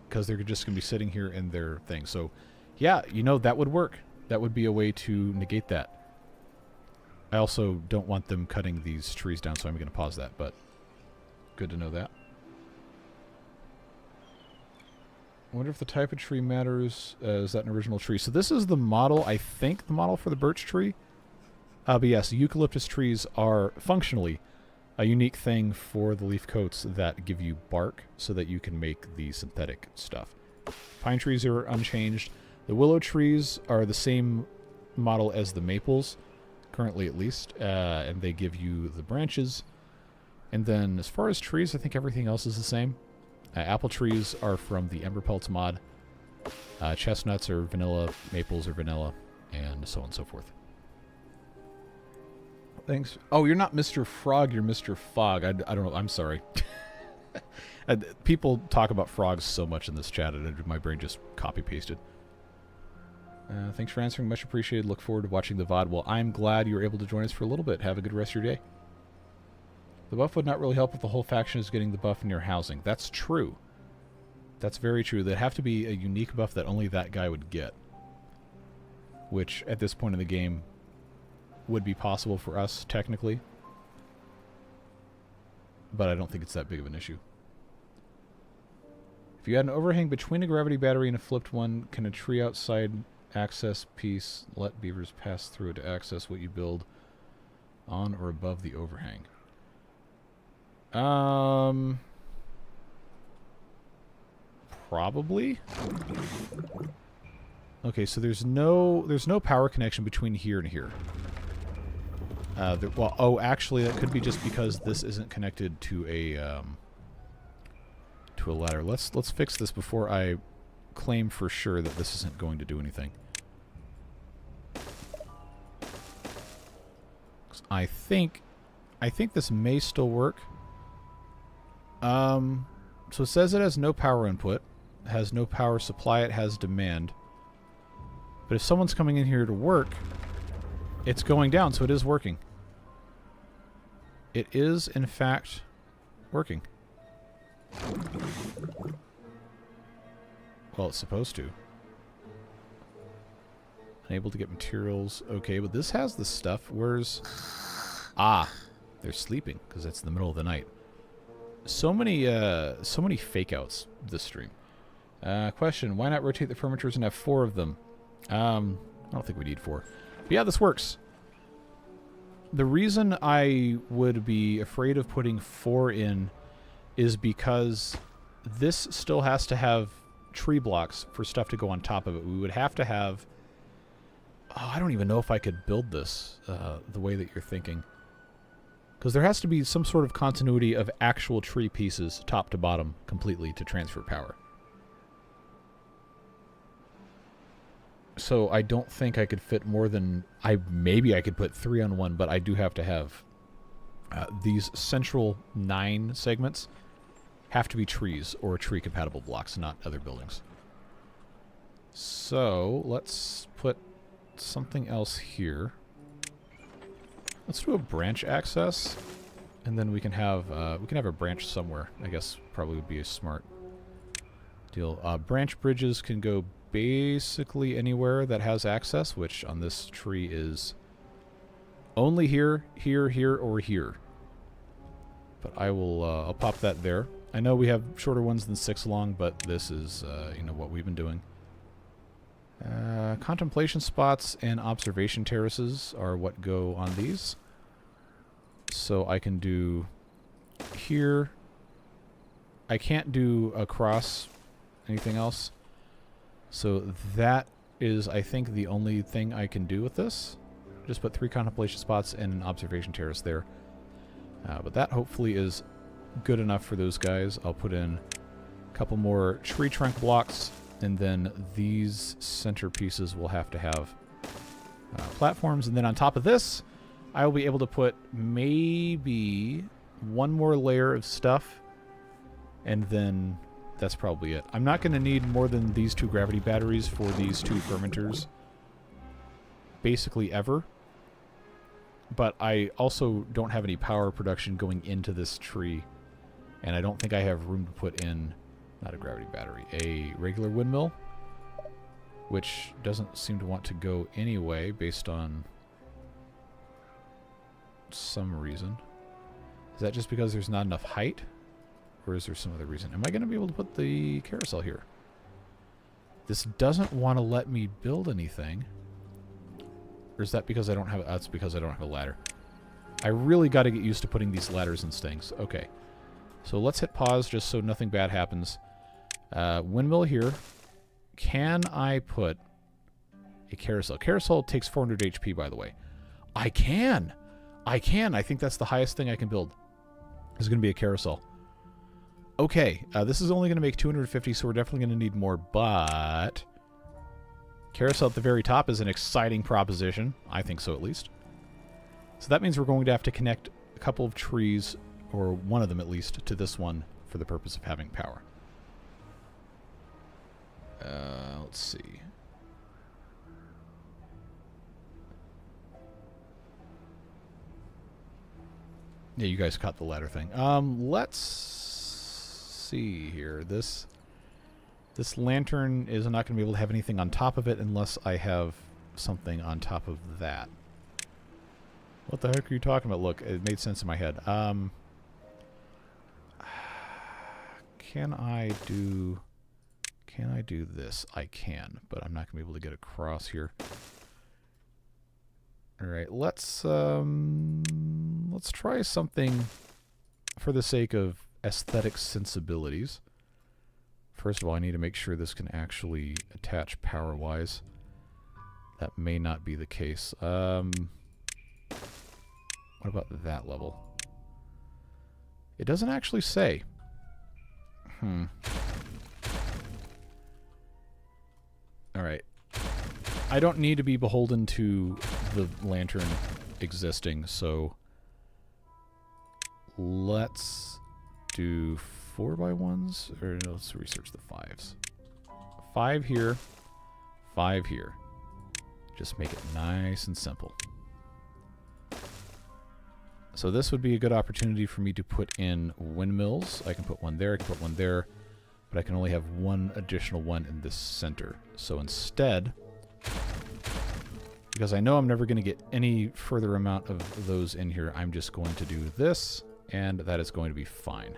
Speaker 1: because they're just going to be sitting here in their thing. So, yeah, you know, that would work. That would be a way to negate that. I also don't want them cutting these trees down, so I'm going to pause that, but good to know that. I wonder if the type of tree matters. Is that an original tree? So this is the model, I think, the model for the birch tree. But yes, eucalyptus trees are functionally a unique thing for the leaf coats that give you bark so that you can make the synthetic stuff. Pine trees are unchanged. The willow trees are the same model as the maples, currently at least, and they give you the branches. And then as far as trees, I think everything else is the same. Apple trees are from the Ember Pelts mod. Chestnuts are vanilla, maples are vanilla, and so on and so forth. Thanks. Oh, you're not Mr. Frog, you're Mr. Fog. I don't know. I'm sorry. People talk about frogs so much in this chat, and my brain just copy-pasted. Thanks for answering. Much appreciated. Look forward to watching the VOD. Well, I'm glad you were able to join us for a little bit. Have a good rest of your day. The buff would not really help if the whole faction is getting the buff in your housing. That's true. That's very true. There'd have to be a unique buff that only that guy would get. Which, at this point in the game, would be possible for us, technically. But I don't think it's that big of an issue. If you had an overhang between a gravity battery and a flipped one, can a tree outside access piece let beavers pass through it to access what you build on or above the overhang? Probably. Okay, so there's no power connection between here and here. Well, oh, actually, that could be just because this isn't connected to a ladder. Let's fix this before I claim for sure that this isn't going to do anything. 'Cause I think this may still work. So it says it has no power input, has no power supply, it has demand. But if someone's coming in here to work, it's going down, so it is working. It is, in fact, working. Well, it's supposed to. Unable to get materials. Okay, but this has the stuff. Where's... Ah, they're sleeping, because it's the middle of the night. So many fake outs this stream. Question, why not rotate the fermenters and have 4 of them? I don't think we need 4. But yeah, this works. The reason I would be afraid of putting 4 in is because this still has to have tree blocks for stuff to go on top of it. We would have to have... Oh, I don't even know if I could build this the way that you're thinking. Because there has to be some sort of continuity of actual tree pieces, top to bottom, completely to transfer power. So I don't think I could fit more than... Maybe I could put 3 on one, but I do have to have... these central 9 segments have to be trees or tree-compatible blocks, not other buildings. So let's put something else here. Let's do a branch access, and then we can have a branch somewhere. I guess probably would be a smart deal. Branch bridges can go basically anywhere that has access, which on this tree is only here, here, here, or here. But I will, I'll pop that there. I know we have shorter ones than 6 long, but this is, you know, what we've been doing. Contemplation spots and observation terraces are what go on these. So I can do here. I can't do across anything else. So that is, I think, the only thing I can do with this. Just put 3 contemplation spots and an observation terrace there. But that hopefully is good enough for those guys. I'll put in a couple more tree trunk blocks, and then these centerpieces will have to have platforms. And then on top of this, I will be able to put maybe 1 more layer of stuff, and then that's probably it. I'm not going to need more than these 2 gravity batteries for these 2 fermenters, basically ever. But I also don't have any power production going into this tree, and I don't think I have room to put in, not a gravity battery, a regular windmill, which doesn't seem to want to go anyway based on some reason. Is that just because there's not enough height? Or is there some other reason? Am I going to be able to put the carousel here? This doesn't want to let me build anything. Or is that because I don't have... That's because I don't have a ladder. I really got to get used to putting these ladders and things. Okay. So let's hit pause just so nothing bad happens. Windmill here. Can I put a carousel? Carousel takes 400 HP, by the way. I can! I can! I think that's the highest thing I can build. Is going to be a carousel. Okay, this is only going to make 250, so we're definitely going to need more, but... Carousel at the very top is an exciting proposition. I think so, at least. So that means we're going to have to connect a couple of trees, or one of them at least, to this one for the purpose of having power. Let's see. Yeah, you guys caught the ladder thing. Let's see here. This lantern is not going to be able to have anything on top of it unless I have something on top of that. What the heck are you talking about? Look, it made sense in my head. Can I do this? I can, but I'm not going to be able to get across here. All right, let's try something for the sake of aesthetic sensibilities. First of all, I need to make sure this can actually attach power-wise. That may not be the case. What about that level? It doesn't actually say. Alright. I don't need to be beholden to the lantern existing, so let's do 4x1s, or no, let's research the 5s. 5 here, 5 here. Just make it nice and simple. So this would be a good opportunity for me to put in windmills. I can put one there, I can put one there, but I can only have one additional one in this center. So instead, because I know I'm never going to get any further amount of those in here, I'm just going to do this, and that is going to be fine,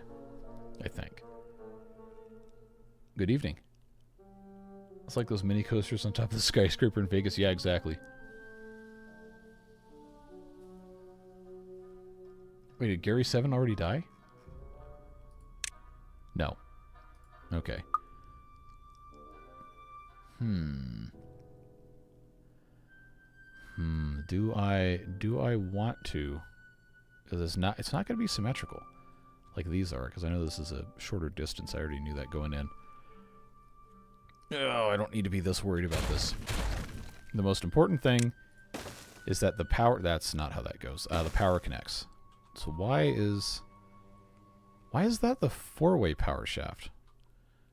Speaker 1: I think. Good evening. It's like those mini coasters on top of the skyscraper in Vegas. Yeah, exactly. Wait, did Gary 7 already die? No. Okay. Do I want to? Because it's not going to be symmetrical like these are, because I know this is a shorter distance. I already knew that going in. Oh, I don't need to be this worried about this. The most important thing is that the power... That's not how that goes. The power connects. So why is that the 4-way power shaft?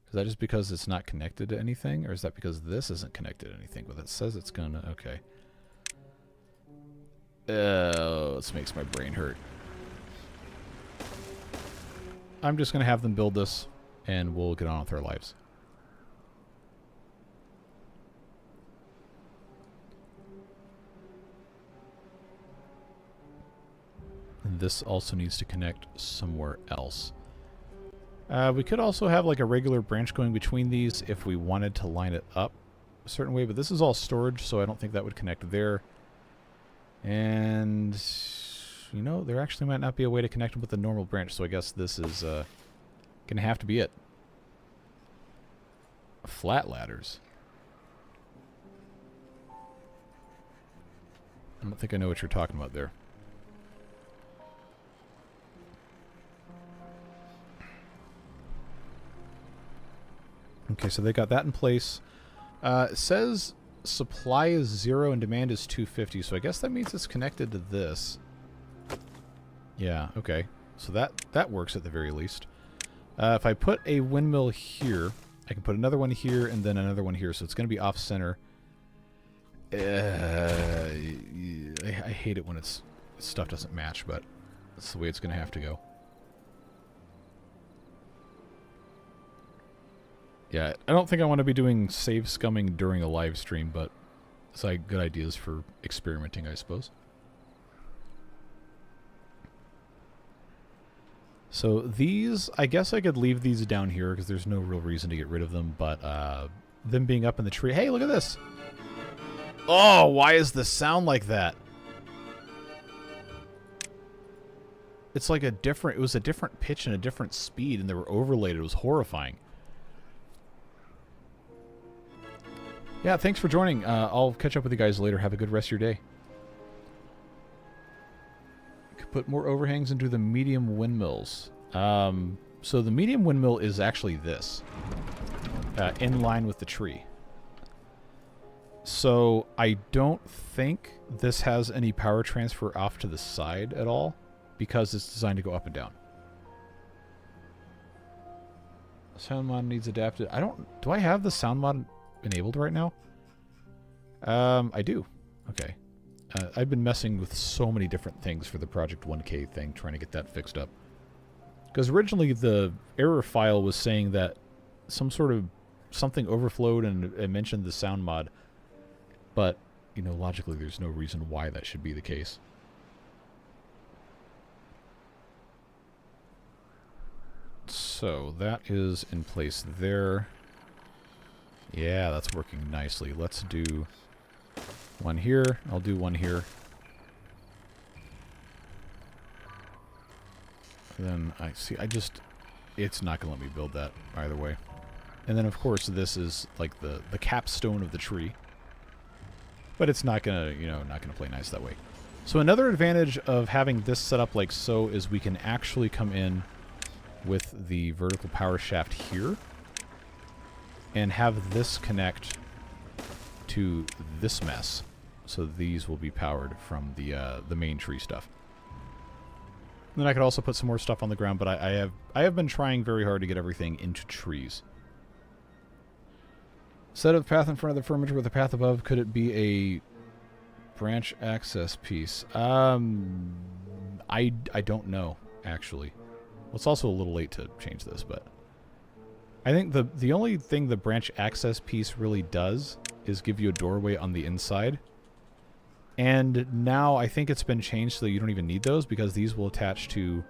Speaker 1: Is that just because it's not connected to anything? Or is that because this isn't connected to anything? But it says it's gonna... Okay. This makes my brain hurt. I'm just gonna have them build this, and we'll get on with our lives. this also needs to connect somewhere else. We could also have like a regular branch going between these if we wanted to line it up a certain way, but this is all storage, so I don't think that would connect there. And, you know, there actually might not be a way to connect them with the normal branch, so I guess this is going to have to be it. Flat ladders. I don't think I know what you're talking about there. Okay, so they got that in place. It says supply is 0 and demand is 250, so I guess that means it's connected to this. Yeah, okay. So that works at the very least. If I put a windmill here, I can put another one here and then another one here, so it's going to be off-center. I hate it when stuff doesn't match, but that's the way it's going to have to go. Yeah, I don't think I want to be doing save scumming during a live stream, but it's like good ideas for experimenting, I suppose. So these, I guess I could leave these down here because there's no real reason to get rid of them, but them being up in the tree... Hey, look at this! Oh, why is the sound like that? It's like it was a different pitch and a different speed, and they were overlaid. It was horrifying. Yeah, thanks for joining. I'll catch up with you guys later. Have a good rest of your day. Could put more overhangs into the medium windmills. So the medium windmill is actually this. In line with the tree. So I don't think this has any power transfer off to the side at all, because it's designed to go up and down. Sound mod needs adapted. Do I have the sound mod enabled right now? I do. Okay. I've been messing with so many different things for the Project 1K thing, trying to get that fixed up. Because originally the error file was saying that something overflowed and it mentioned the sound mod. But, you know, logically there's no reason why that should be the case. So that is in place there. Yeah, that's working nicely. Let's do one here. I'll do one here. And then it's not going to let me build that either way. And then, of course, this is like the capstone of the tree. But it's not going to, not going to play nice that way. So another advantage of having this set up like so is we can actually come in with the vertical power shaft here and have this connect to this mess. So these will be powered from the main tree stuff. And then I could also put some more stuff on the ground, but I have been trying very hard to get everything into trees. Set of the path in front of the furniture with the path above. Could it be a branch access piece? I don't know, actually. Well, it's also a little late to change this, but I think the only thing the branch access piece really does is give you a doorway on the inside. And now I think it's been changed so that you don't even need those, because these will attach to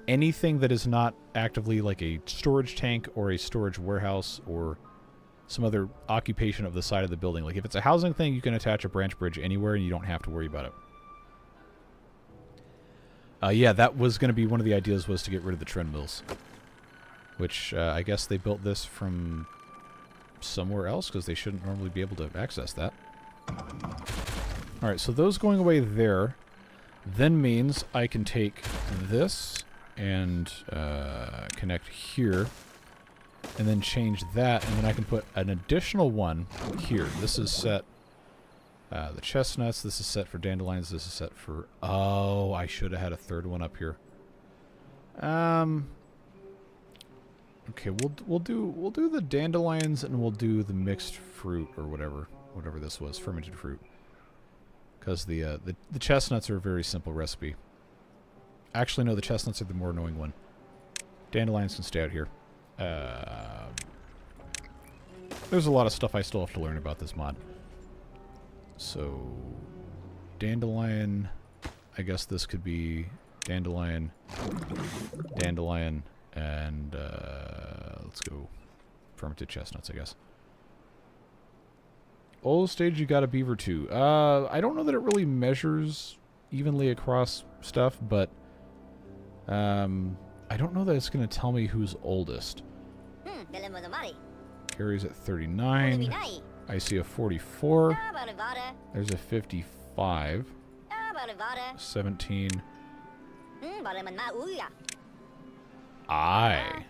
Speaker 1: anything that is not actively like a storage tank or a storage warehouse or some other occupation of the side of the building. Like if it's a housing thing, you can attach a branch bridge anywhere and you don't have to worry about it. Yeah, that was going to be one of the ideas, was to get rid of the trend mills. Which I guess they built this from somewhere else because they shouldn't normally be able to access that. Alright, so those going away there then means I can take this and connect here. And then change that, and then I can put an additional one here. This is set, the chestnuts, this is set for dandelions, this is set for... Oh, I should have had a third one up here. Okay, we'll do the dandelions, and we'll do the mixed fruit, or whatever this was, fermented fruit. Because the chestnuts are a very simple recipe. Actually, no, the chestnuts are the more annoying one. Dandelions can stay out here. There's a lot of stuff I still have to learn about this mod. So, dandelion, I guess this could be Dandelion. Dandelion. And let's go fermented chestnuts, I guess. Old stage, you got a beaver too. I don't know that it really measures evenly across stuff, but I don't know that it's going to tell me who's oldest. Carrie's at 39. I see a 44. There's a 55. 17. I.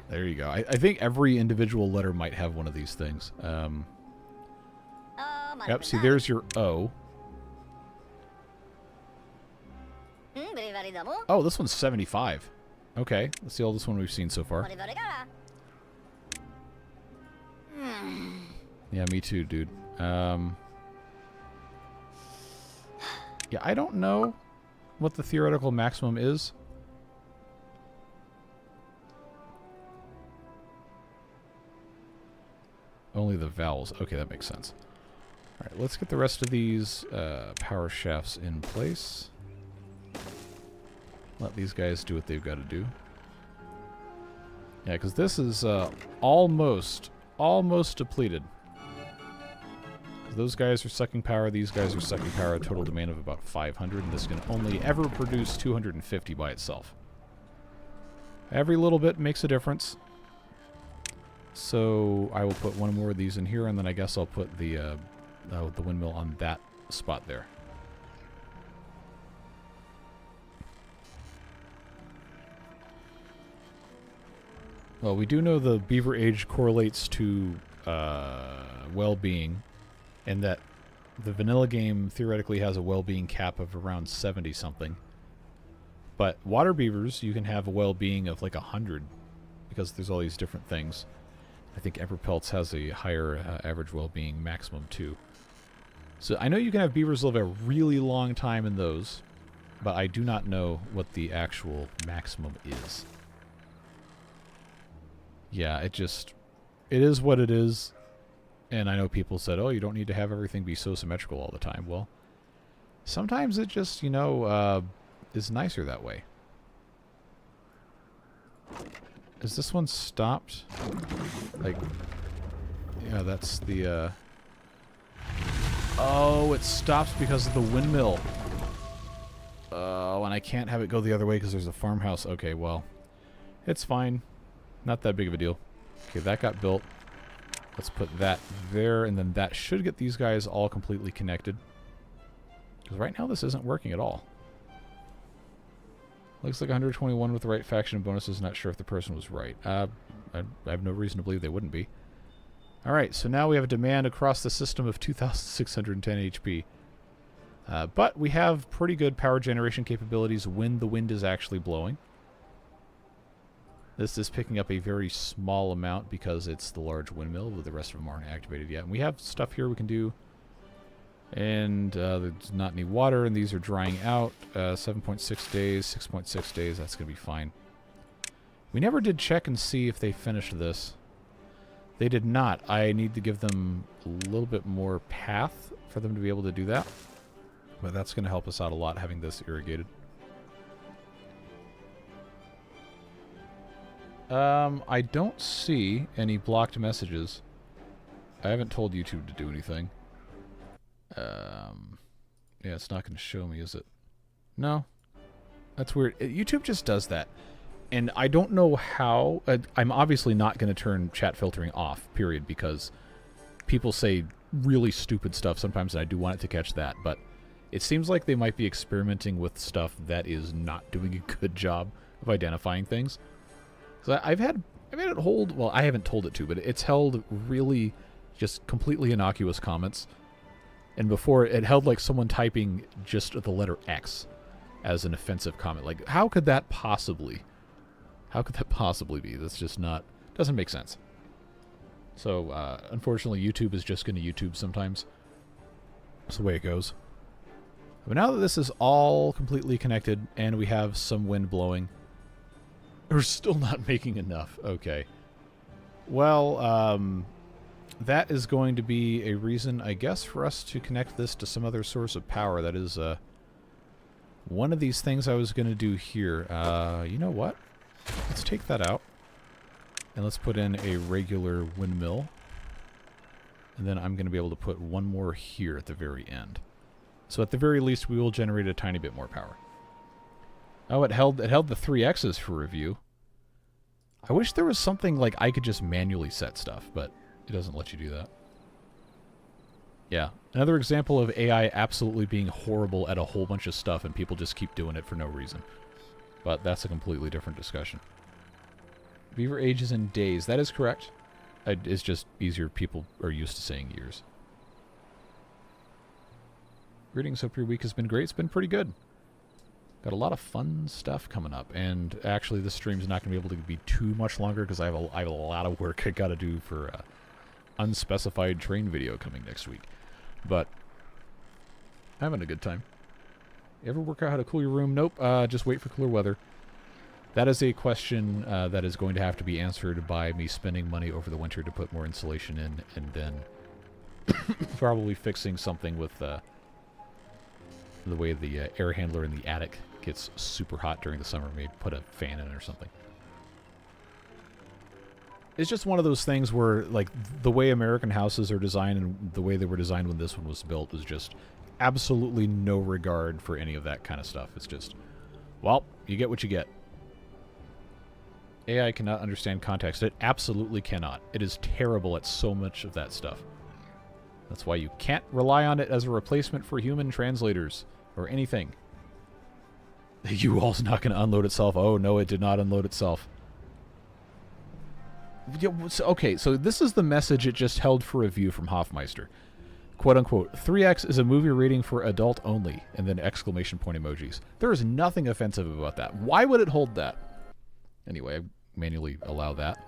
Speaker 1: There you go. I think every individual letter might have one of these things. Yep, see, there's your O. Oh, this one's 75. Okay, let's see all this one we've seen so far. Yeah, me too, dude. Yeah, I don't know what the theoretical maximum is. Only the vowels. Okay, that makes sense. Alright, let's get the rest of these power shafts in place. Let these guys do what they've got to do. Yeah, because this is almost depleted. Those guys are sucking power, these guys are sucking power, a total demand of about 500, and this can only ever produce 250 by itself. Every little bit makes a difference. So I will put one more of these in here, and then I guess I'll put the windmill on that spot there. Well, we do know the beaver age correlates to well-being, and that the vanilla game theoretically has a well-being cap of around 70-something. But water beavers, you can have a well-being of like 100, because there's all these different things. I think Everpelts has a higher average well-being maximum too. So I know you can have beavers live a really long time in those, but I do not know what the actual maximum is. Yeah, it is what it is. And I know people said, oh, you don't need to have everything be so symmetrical all the time. Well, sometimes it just, you know, is nicer that way. Is this one stopped? Like, yeah, that's the, oh, it stops because of the windmill. Oh, and I can't have it go the other way because there's a farmhouse. Okay, well, it's fine. Not that big of a deal. Okay, that got built. Let's put that there, and then that should get these guys all completely connected. Because right now this isn't working at all. Looks like 121 with the right faction bonuses. Not sure if the person was right. I have no reason to believe they wouldn't be. Alright, so now we have a demand across the system of 2,610 HP. But we have pretty good power generation capabilities when the wind is actually blowing. This is picking up a very small amount because it's the large windmill, but the rest of them aren't activated yet. And we have stuff here we can do. And there's not any water, and these are drying out. 7.6 days, 6.6 days, that's going to be fine. We never did check and see if they finished this. They did not. I need to give them a little bit more path for them to be able to do that. But that's going to help us out a lot, having this irrigated. I don't see any blocked messages. I haven't told YouTube to do anything. Yeah, it's not going to show me, is it? No. That's weird. YouTube just does that. And I don't know how. I'm obviously not going to turn chat filtering off, period, because people say really stupid stuff sometimes, and I do want it to catch that. But it seems like they might be experimenting with stuff that is not doing a good job of identifying things. So I've had it hold, well, I haven't told it to, but it's held really just completely innocuous comments. And before, it held like someone typing just the letter X as an offensive comment. Like, how could that possibly be? That's just not, doesn't make sense. So, unfortunately, YouTube is just going to YouTube sometimes. That's the way it goes. But now that this is all completely connected, and we have some wind blowing, we're still not making enough. Okay. Well, that is going to be a reason, I guess, for us to connect this to some other source of power that is One of these things I was going to do here, you know what? Let's take that out. And let's put in a regular windmill. And then I'm going to be able to put one more here at the very end. So at the very least, we will generate a tiny bit more power. Oh, it held the 3Xs for review. I wish there was something like I could just manually set stuff, but it doesn't let you do that. Yeah, another example of AI absolutely being horrible at a whole bunch of stuff and people just keep doing it for no reason. But that's a completely different discussion. Beaver ages in days. That is correct. It's just easier. People are used to saying years. Greetings. Hope your week has been great. It's been pretty good. Got a lot of fun stuff coming up. And actually, this stream's not going to be able to be too much longer because I have a lot of work I got to do for unspecified train video coming next week. But I'm having a good time. You ever work out how to cool your room? Nope. Just wait for cooler weather. That is a question that is going to have to be answered by me spending money over the winter to put more insulation in, and then probably fixing something with the way the air handler in the attic gets super hot during the summer. Maybe put a fan in it or something. It's just one of those things where, like, the way American houses are designed and the way they were designed when this one was built is just absolutely no regard for any of that kind of stuff. It's just, well, you get what you get. AI cannot understand context. It absolutely cannot. It is terrible at so much of that stuff. That's why you can't rely on it as a replacement for human translators or anything. The U-Haul's not going to unload itself. Oh, no, it did not unload itself. Okay, so this is the message it just held for review from Hoffmeister. Quote unquote, 3X is a movie rating for adult only, and then exclamation point emojis. There is nothing offensive about that. Why would it hold that? Anyway, I manually allow that.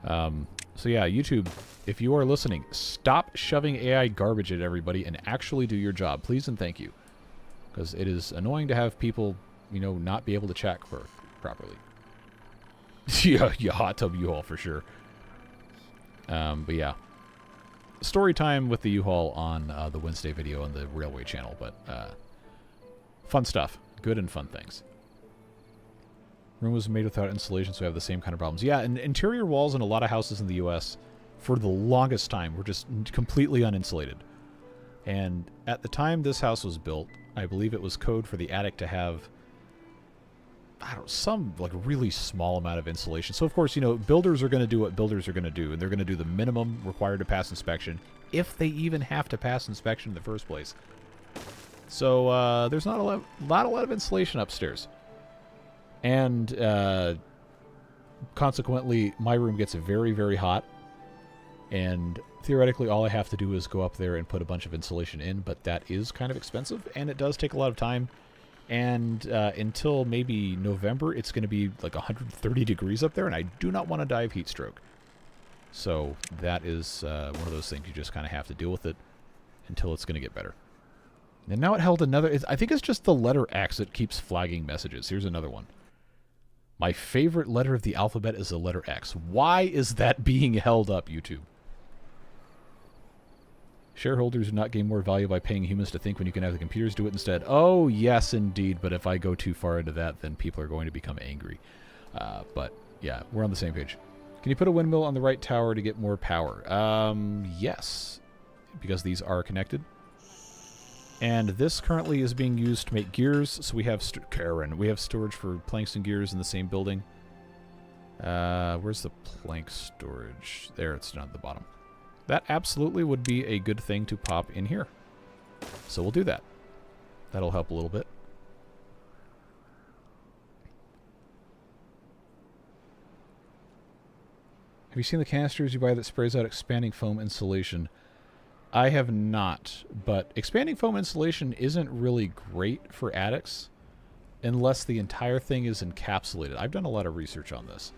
Speaker 1: So yeah, YouTube, if you are listening, stop shoving AI garbage at everybody and actually do your job. Please and thank you. Because it is annoying to have people, you know, not be able to chat properly. Yeah, hot tub U-Haul for sure. But yeah. Story time with the U-Haul on the Wednesday video on the Railway channel. But fun stuff. Good and fun things. Room was made without insulation, so we have the same kind of problems. Yeah, and interior walls in a lot of houses in the U.S. for the longest time were just completely uninsulated. And at the time this house was built, I believe it was code for the attic to have, I don't know, some like really small amount of insulation. So of course, you know, builders are going to do what builders are going to do, and they're going to do the minimum required to pass inspection, if they even have to pass inspection in the first place. So there's not a lot of insulation upstairs. And consequently, my room gets very, very hot. And theoretically, all I have to do is go up there and put a bunch of insulation in. But that is kind of expensive, and it does take a lot of time. And until maybe November, it's going to be like 130 degrees up there, and I do not want to die of heat stroke. So that is one of those things you just kind of have to deal with it until it's going to get better. And now it held another... I think it's just the letter X that keeps flagging messages. Here's another one. My favorite letter of the alphabet is the letter X. Why is that being held up, YouTube? Shareholders do not gain more value by paying humans to think when you can have the computers do it instead. Oh, yes, indeed. But if I go too far into that, then people are going to become angry. But, yeah, we're on the same page. Can you put a windmill on the right tower to get more power? Yes, because these are connected. And this currently is being used to make gears, so we have we have storage for planks and gears in the same building. Where's the plank storage? There, it's down at the bottom. That absolutely would be a good thing to pop in here. So we'll do that. That'll help a little bit. Have you seen the canisters you buy that sprays out expanding foam insulation? I have not, but expanding foam insulation isn't really great for attics unless the entire thing is encapsulated. I've done a lot of research on this.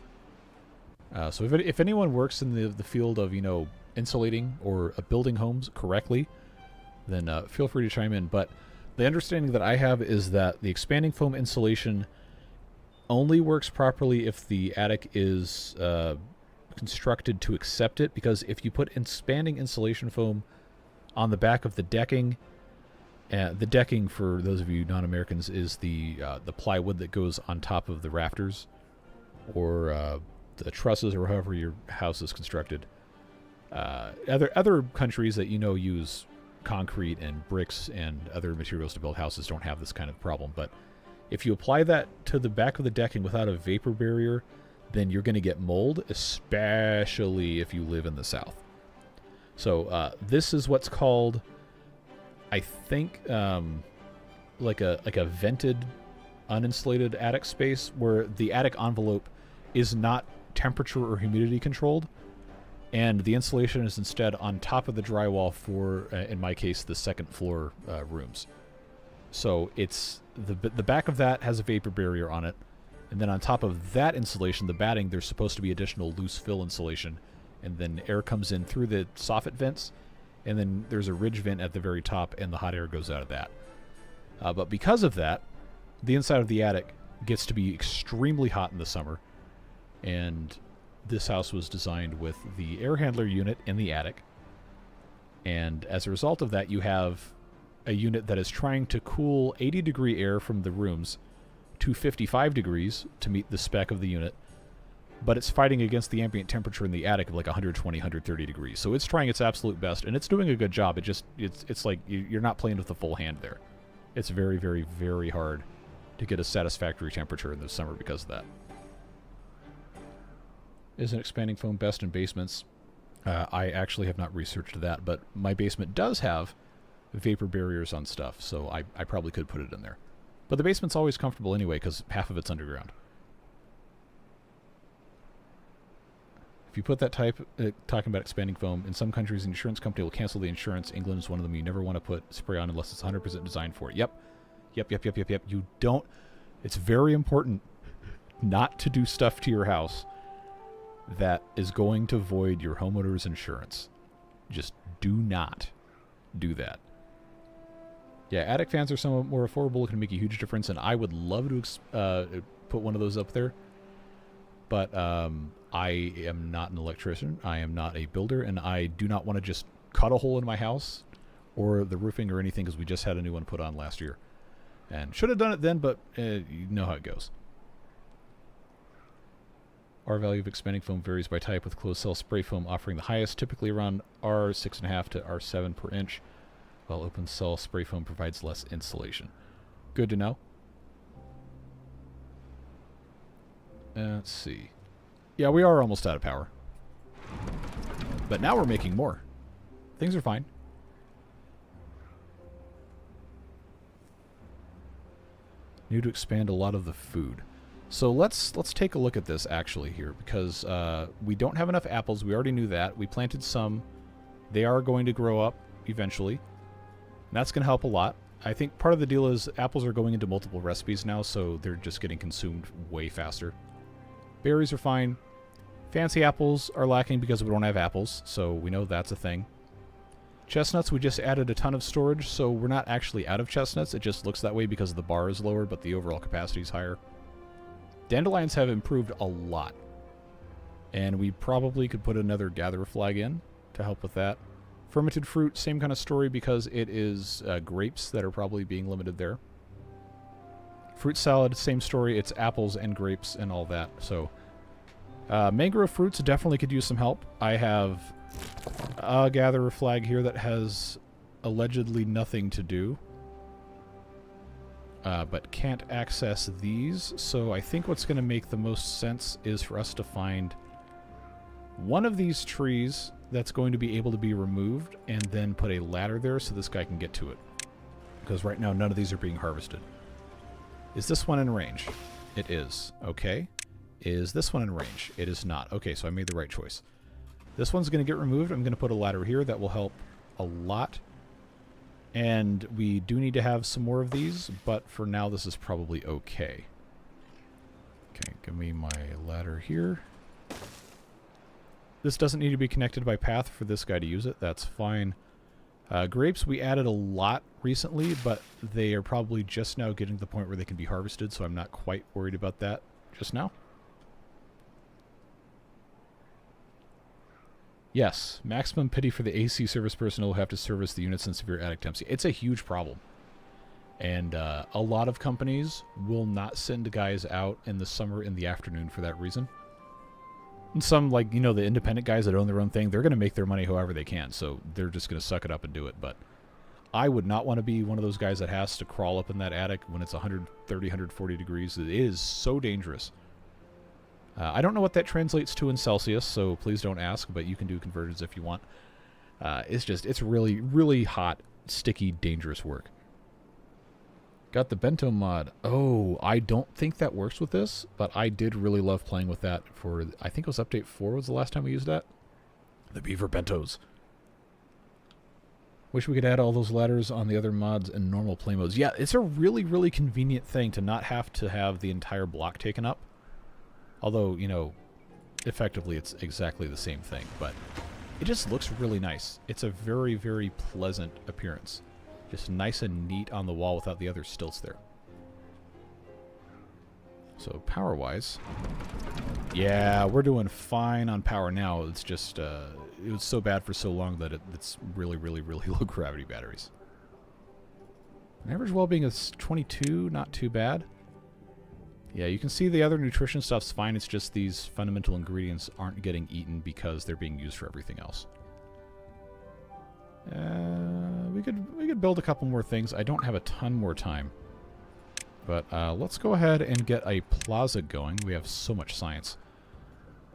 Speaker 1: So if anyone works in the field of, you know, insulating or building homes correctly, then feel free to chime in. But the understanding that I have is that the expanding foam insulation only works properly if the attic is constructed to accept it, because if you put expanding insulation foam on the back of the decking, The decking, for those of you non-Americans, is the plywood that goes on top of the rafters or the trusses or however your house is constructed. Other countries that use concrete and bricks and other materials to build houses don't have this kind of problem. But if you apply that to the back of the decking without a vapor barrier, then you're going to get mold, especially if you live in the South. So this is what's called, I think, like a vented, uninsulated attic space, where the attic envelope is not temperature or humidity controlled, and the insulation is instead on top of the drywall for, in my case, the second floor rooms. So it's the back of that has a vapor barrier on it, and then on top of that insulation, the batting, there's supposed to be additional loose fill insulation, and then air comes in through the soffit vents, and then there's a ridge vent at the very top, and the hot air goes out of that. But because of that, the inside of the attic gets to be extremely hot in the summer, and this house was designed with the air handler unit in the attic, and as a result of that, you have a unit that is trying to cool 80-degree air from the rooms to 55 degrees to meet the spec of the unit, but it's fighting against the ambient temperature in the attic of like 120, 130 degrees. So it's trying its absolute best, and it's doing a good job. It's like you're not playing with the full hand there. It's very, very, very hard to get a satisfactory temperature in the summer because of that. Isn't expanding foam best in basements? I actually have not researched that, but my basement does have vapor barriers on stuff, so I probably could put it in there. But the basement's always comfortable anyway, because half of it's underground. If you put that type, talking about expanding foam, in some countries, an insurance company will cancel the insurance. England is one of them. You never want to put spray on unless it's 100% designed for it. Yep. You don't. It's very important not to do stuff to your house that is going to void your homeowner's insurance. Just do not do that. Yeah, attic fans are somewhat more affordable. It can make a huge difference, and I would love to put one of those up there. But I am not an electrician. I am not a builder, and I do not want to just cut a hole in my house or the roofing or anything, because we just had a new one put on last year. And should have done it then, but you know how it goes. R value of expanding foam varies by type, with closed cell spray foam offering the highest, typically around R6.5 to R7 per inch, while open cell spray foam provides less insulation. Good to know. Let's see. Yeah, we are almost out of power. But now we're making more. Things are fine. Need to expand a lot of the food. So let's take a look at this actually here, because we don't have enough apples. We already knew that. We planted some. They are going to grow up eventually. And that's going to help a lot. I think part of the deal is apples are going into multiple recipes now, so they're just getting consumed way faster. Berries are fine. Fancy apples are lacking because we don't have apples, so we know that's a thing. Chestnuts, we just added a ton of storage, so we're not actually out of chestnuts. It just looks that way because the bar is lower, but the overall capacity is higher. Dandelions have improved a lot, and we probably could put another gatherer flag in to help with that. Fermented fruit, same kind of story, because it is grapes that are probably being limited there. Fruit salad, same story. It's apples and grapes and all that. So mangrove fruits definitely could use some help. I have a gatherer flag here that has allegedly nothing to do, but can't access these. So I think what's going to make the most sense is for us to find one of these trees that's going to be able to be removed, and then put a ladder there so this guy can get to it. Because right now none of these are being harvested. Is this one in range? It is. Okay. Is this one in range? It is not. Okay, so I made the right choice. This one's going to get removed. I'm going to put a ladder here. That will help a lot. And we do need to have some more of these, but for now this is probably okay. Okay, give me my ladder here. This doesn't need to be connected by path for this guy to use it. That's fine. Grapes, we added a lot recently, but they are probably just now getting to the point where they can be harvested, so I'm not quite worried about that just now. Yes, maximum pity for the AC service personnel who have to service the units in severe attic temps. It's a huge problem. And a lot of companies will not send guys out in the summer in the afternoon for that reason. And some, like, you know, the independent guys that own their own thing, they're going to make their money however they can, so they're just going to suck it up and do it. But I would not want to be one of those guys that has to crawl up in that attic when it's 130, 140 degrees. It is so dangerous. I don't know what that translates to in Celsius, so please don't ask, but you can do conversions if you want. It's really, really hot, sticky, dangerous work. Got the bento mod. Oh, I don't think that works with this, but I did really love playing with that for, I think it was update 4 was the last time we used that. The beaver bentos. Wish we could add all those ladders on the other mods in normal play modes. Yeah, it's a really, really convenient thing to not have to have the entire block taken up. Although, you know, effectively it's exactly the same thing, but it just looks really nice. It's a very, very pleasant appearance. Just nice and neat on the wall without the other stilts there. So power-wise, yeah, we're doing fine on power now. It's just, it was so bad for so long that it's really, really, really low gravity batteries. An average well-being is 22, not too bad. Yeah, you can see the other nutrition stuff's fine. It's just these fundamental ingredients aren't getting eaten because they're being used for everything else. We could build a couple more things. I don't have a ton more time. But let's go ahead and get a plaza going. We have so much science.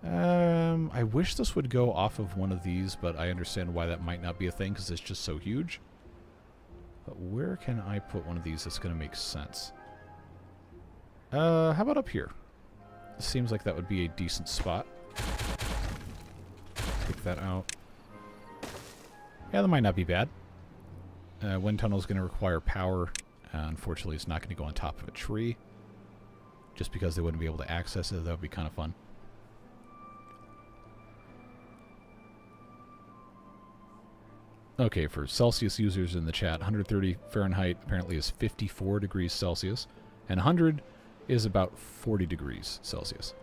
Speaker 1: I wish this would go off of one of these, but I understand why that might not be a thing because it's just so huge. But where can I put one of these that's going to make sense? How about up here? Seems like that would be a decent spot. Take that out. Yeah, that might not be bad. Wind tunnel is going to require power. Unfortunately, it's not going to go on top of a tree. Just because they wouldn't be able to access it. That would be kind of fun. Okay, for Celsius users in the chat, 130 Fahrenheit apparently is 54 degrees Celsius. And 100 is about 40 degrees Celsius.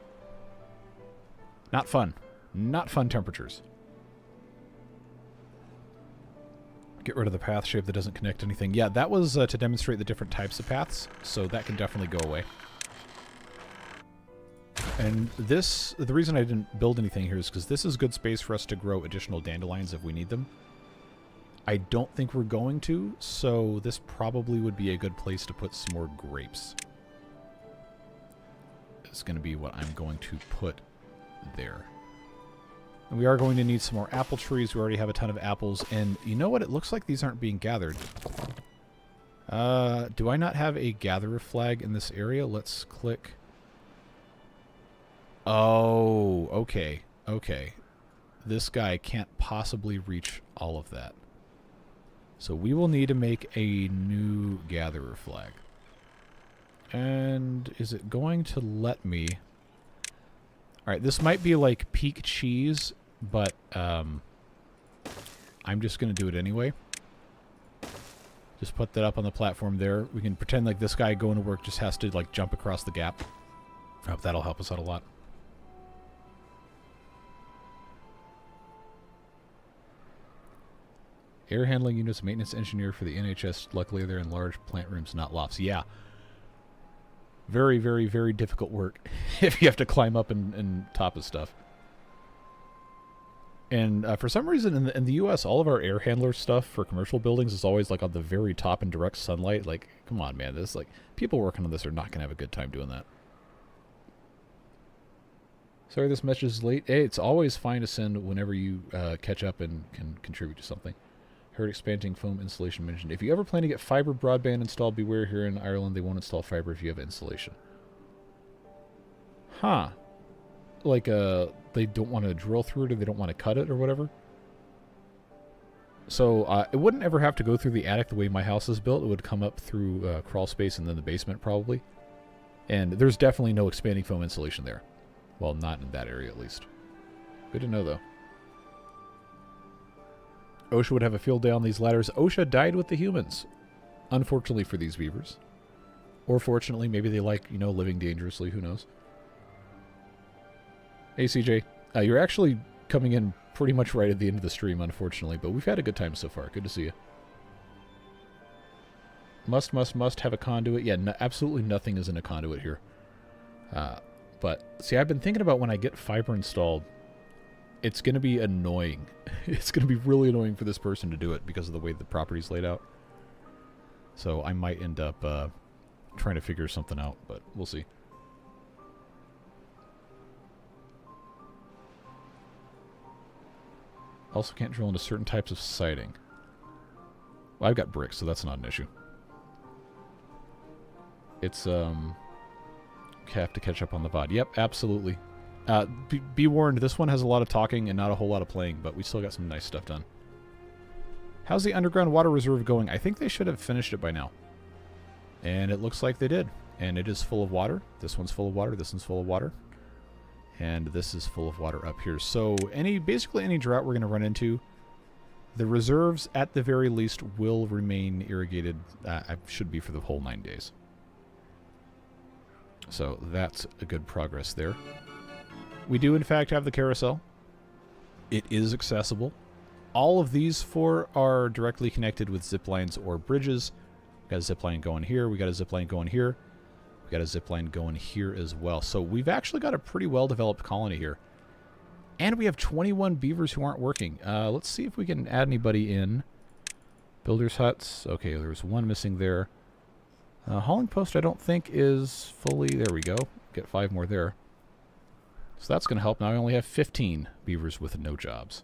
Speaker 1: Not fun. Not fun temperatures. Get rid of the path shape that doesn't connect anything. Yeah, that was to demonstrate the different types of paths, so that can definitely go away. And this, the reason I didn't build anything here is because this is good space for us to grow additional dandelions if we need them. I don't think we're going to, so this probably would be a good place to put some more grapes. It's going to be what I'm going to put there. And we are going to need some more apple trees. We already have a ton of apples. And you know what? It looks like these aren't being gathered. Do I not have a gatherer flag in this area? Let's click. Oh, okay. Okay. This guy can't possibly reach all of that. So we will need to make a new gatherer flag. And is it going to let me... Alright, this might be like peak cheese, but I'm just going to do it anyway. Just put that up on the platform there. We can pretend like this guy going to work just has to like jump across the gap. I hope that'll help us out a lot. Air handling units, maintenance engineer for the NHS. Luckily they're in large plant rooms, not lofts. Yeah. Very, very, very difficult work if you have to climb up and top of stuff. And for some reason in the US, all of our air handler stuff for commercial buildings is always like on the very top in direct sunlight. Like, come on, man. This like people working on this are not going to have a good time doing that. Sorry, this message is late. Hey, it's always fine to send whenever you catch up and can contribute to something. Heard expanding foam insulation mentioned. If you ever plan to get fiber broadband installed, beware here in Ireland they won't install fiber if you have insulation. Huh. Like, they don't want to drill through it or they don't want to cut it or whatever? So, it wouldn't ever have to go through the attic the way my house is built. It would come up through crawl space and then the basement probably. And there's definitely no expanding foam insulation there. Well, not in that area at least. Good to know though. OSHA would have a field day on these ladders. OSHA died with the humans. Unfortunately for these beavers. Or fortunately, maybe they like, you know, living dangerously. Who knows? Hey, CJ. You're actually coming in pretty much right at the end of the stream, unfortunately. But we've had a good time so far. Good to see you. Must have a conduit. Yeah, absolutely nothing is in a conduit here. But, see, I've been thinking about when I get fiber installed, it's going to be annoying. It's going to be really annoying for this person to do it because of the way the property's laid out. So I might end up trying to figure something out, but we'll see. Also can't drill into certain types of siding. Well, I've got bricks, so that's not an issue. It's, have to catch up on the VOD. Yep, absolutely. Be warned, this one has a lot of talking and not a whole lot of playing, but we still got some nice stuff done. How's the underground water reserve going? I think they should have finished it by now. And it looks like they did. And it is full of water. This one's full of water. This one's full of water. And this is full of water up here. So basically any drought we're going to run into, the reserves at the very least will remain irrigated. Should be for the whole 9 days. So that's a good progress there. We do in fact have the carousel. It is accessible. All of these 4 are directly connected with zip lines or bridges. We got a zip line going here. We got a zip line going here. We got a zip line going here as well. So we've actually got a pretty well-developed colony here. And we have 21 beavers who aren't working. Let's see if we can add anybody in. Builders' huts. Okay, there's one missing there. Hauling post I don't think is fully... There we go. Get 5 more there. So that's going to help. Now I only have 15 beavers with no jobs.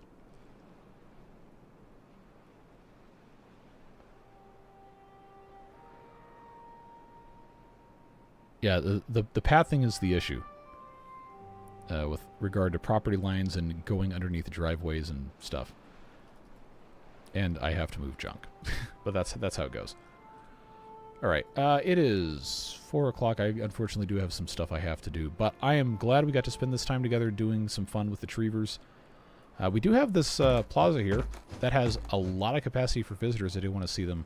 Speaker 1: Yeah, the pathing is the issue. With regard to property lines and going underneath driveways and stuff. And I have to move junk. But that's how it goes. Alright, it is 4 o'clock. I unfortunately do have some stuff I have to do. But I am glad we got to spend this time together doing some fun with the Treevers. We do have this plaza here that has a lot of capacity for visitors. I do want to see them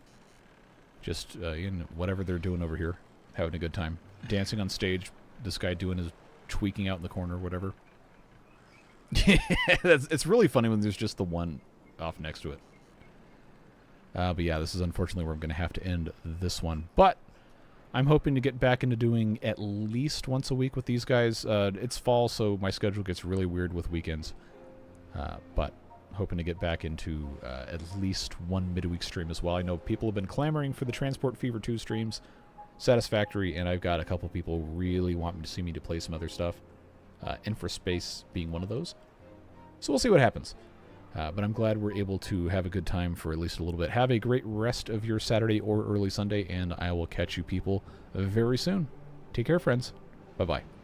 Speaker 1: just in whatever they're doing over here. Having a good time. Dancing on stage. This guy doing his tweaking out in the corner or whatever. It's really funny when there's just the one off next to it. But yeah, this is unfortunately where I'm going to have to end this one. But I'm hoping to get back into doing at least once a week with these guys. It's fall, so my schedule gets really weird with weekends. But hoping to get back into at least one midweek stream as well. I know people have been clamoring for the Transport Fever 2 streams. Satisfactory, and I've got a couple people really wanting to see me to play some other stuff. Infraspace being one of those. So we'll see what happens. But I'm glad we're able to have a good time for at least a little bit. Have a great rest of your Saturday or early Sunday, and I will catch you people very soon. Take care, friends. Bye-bye.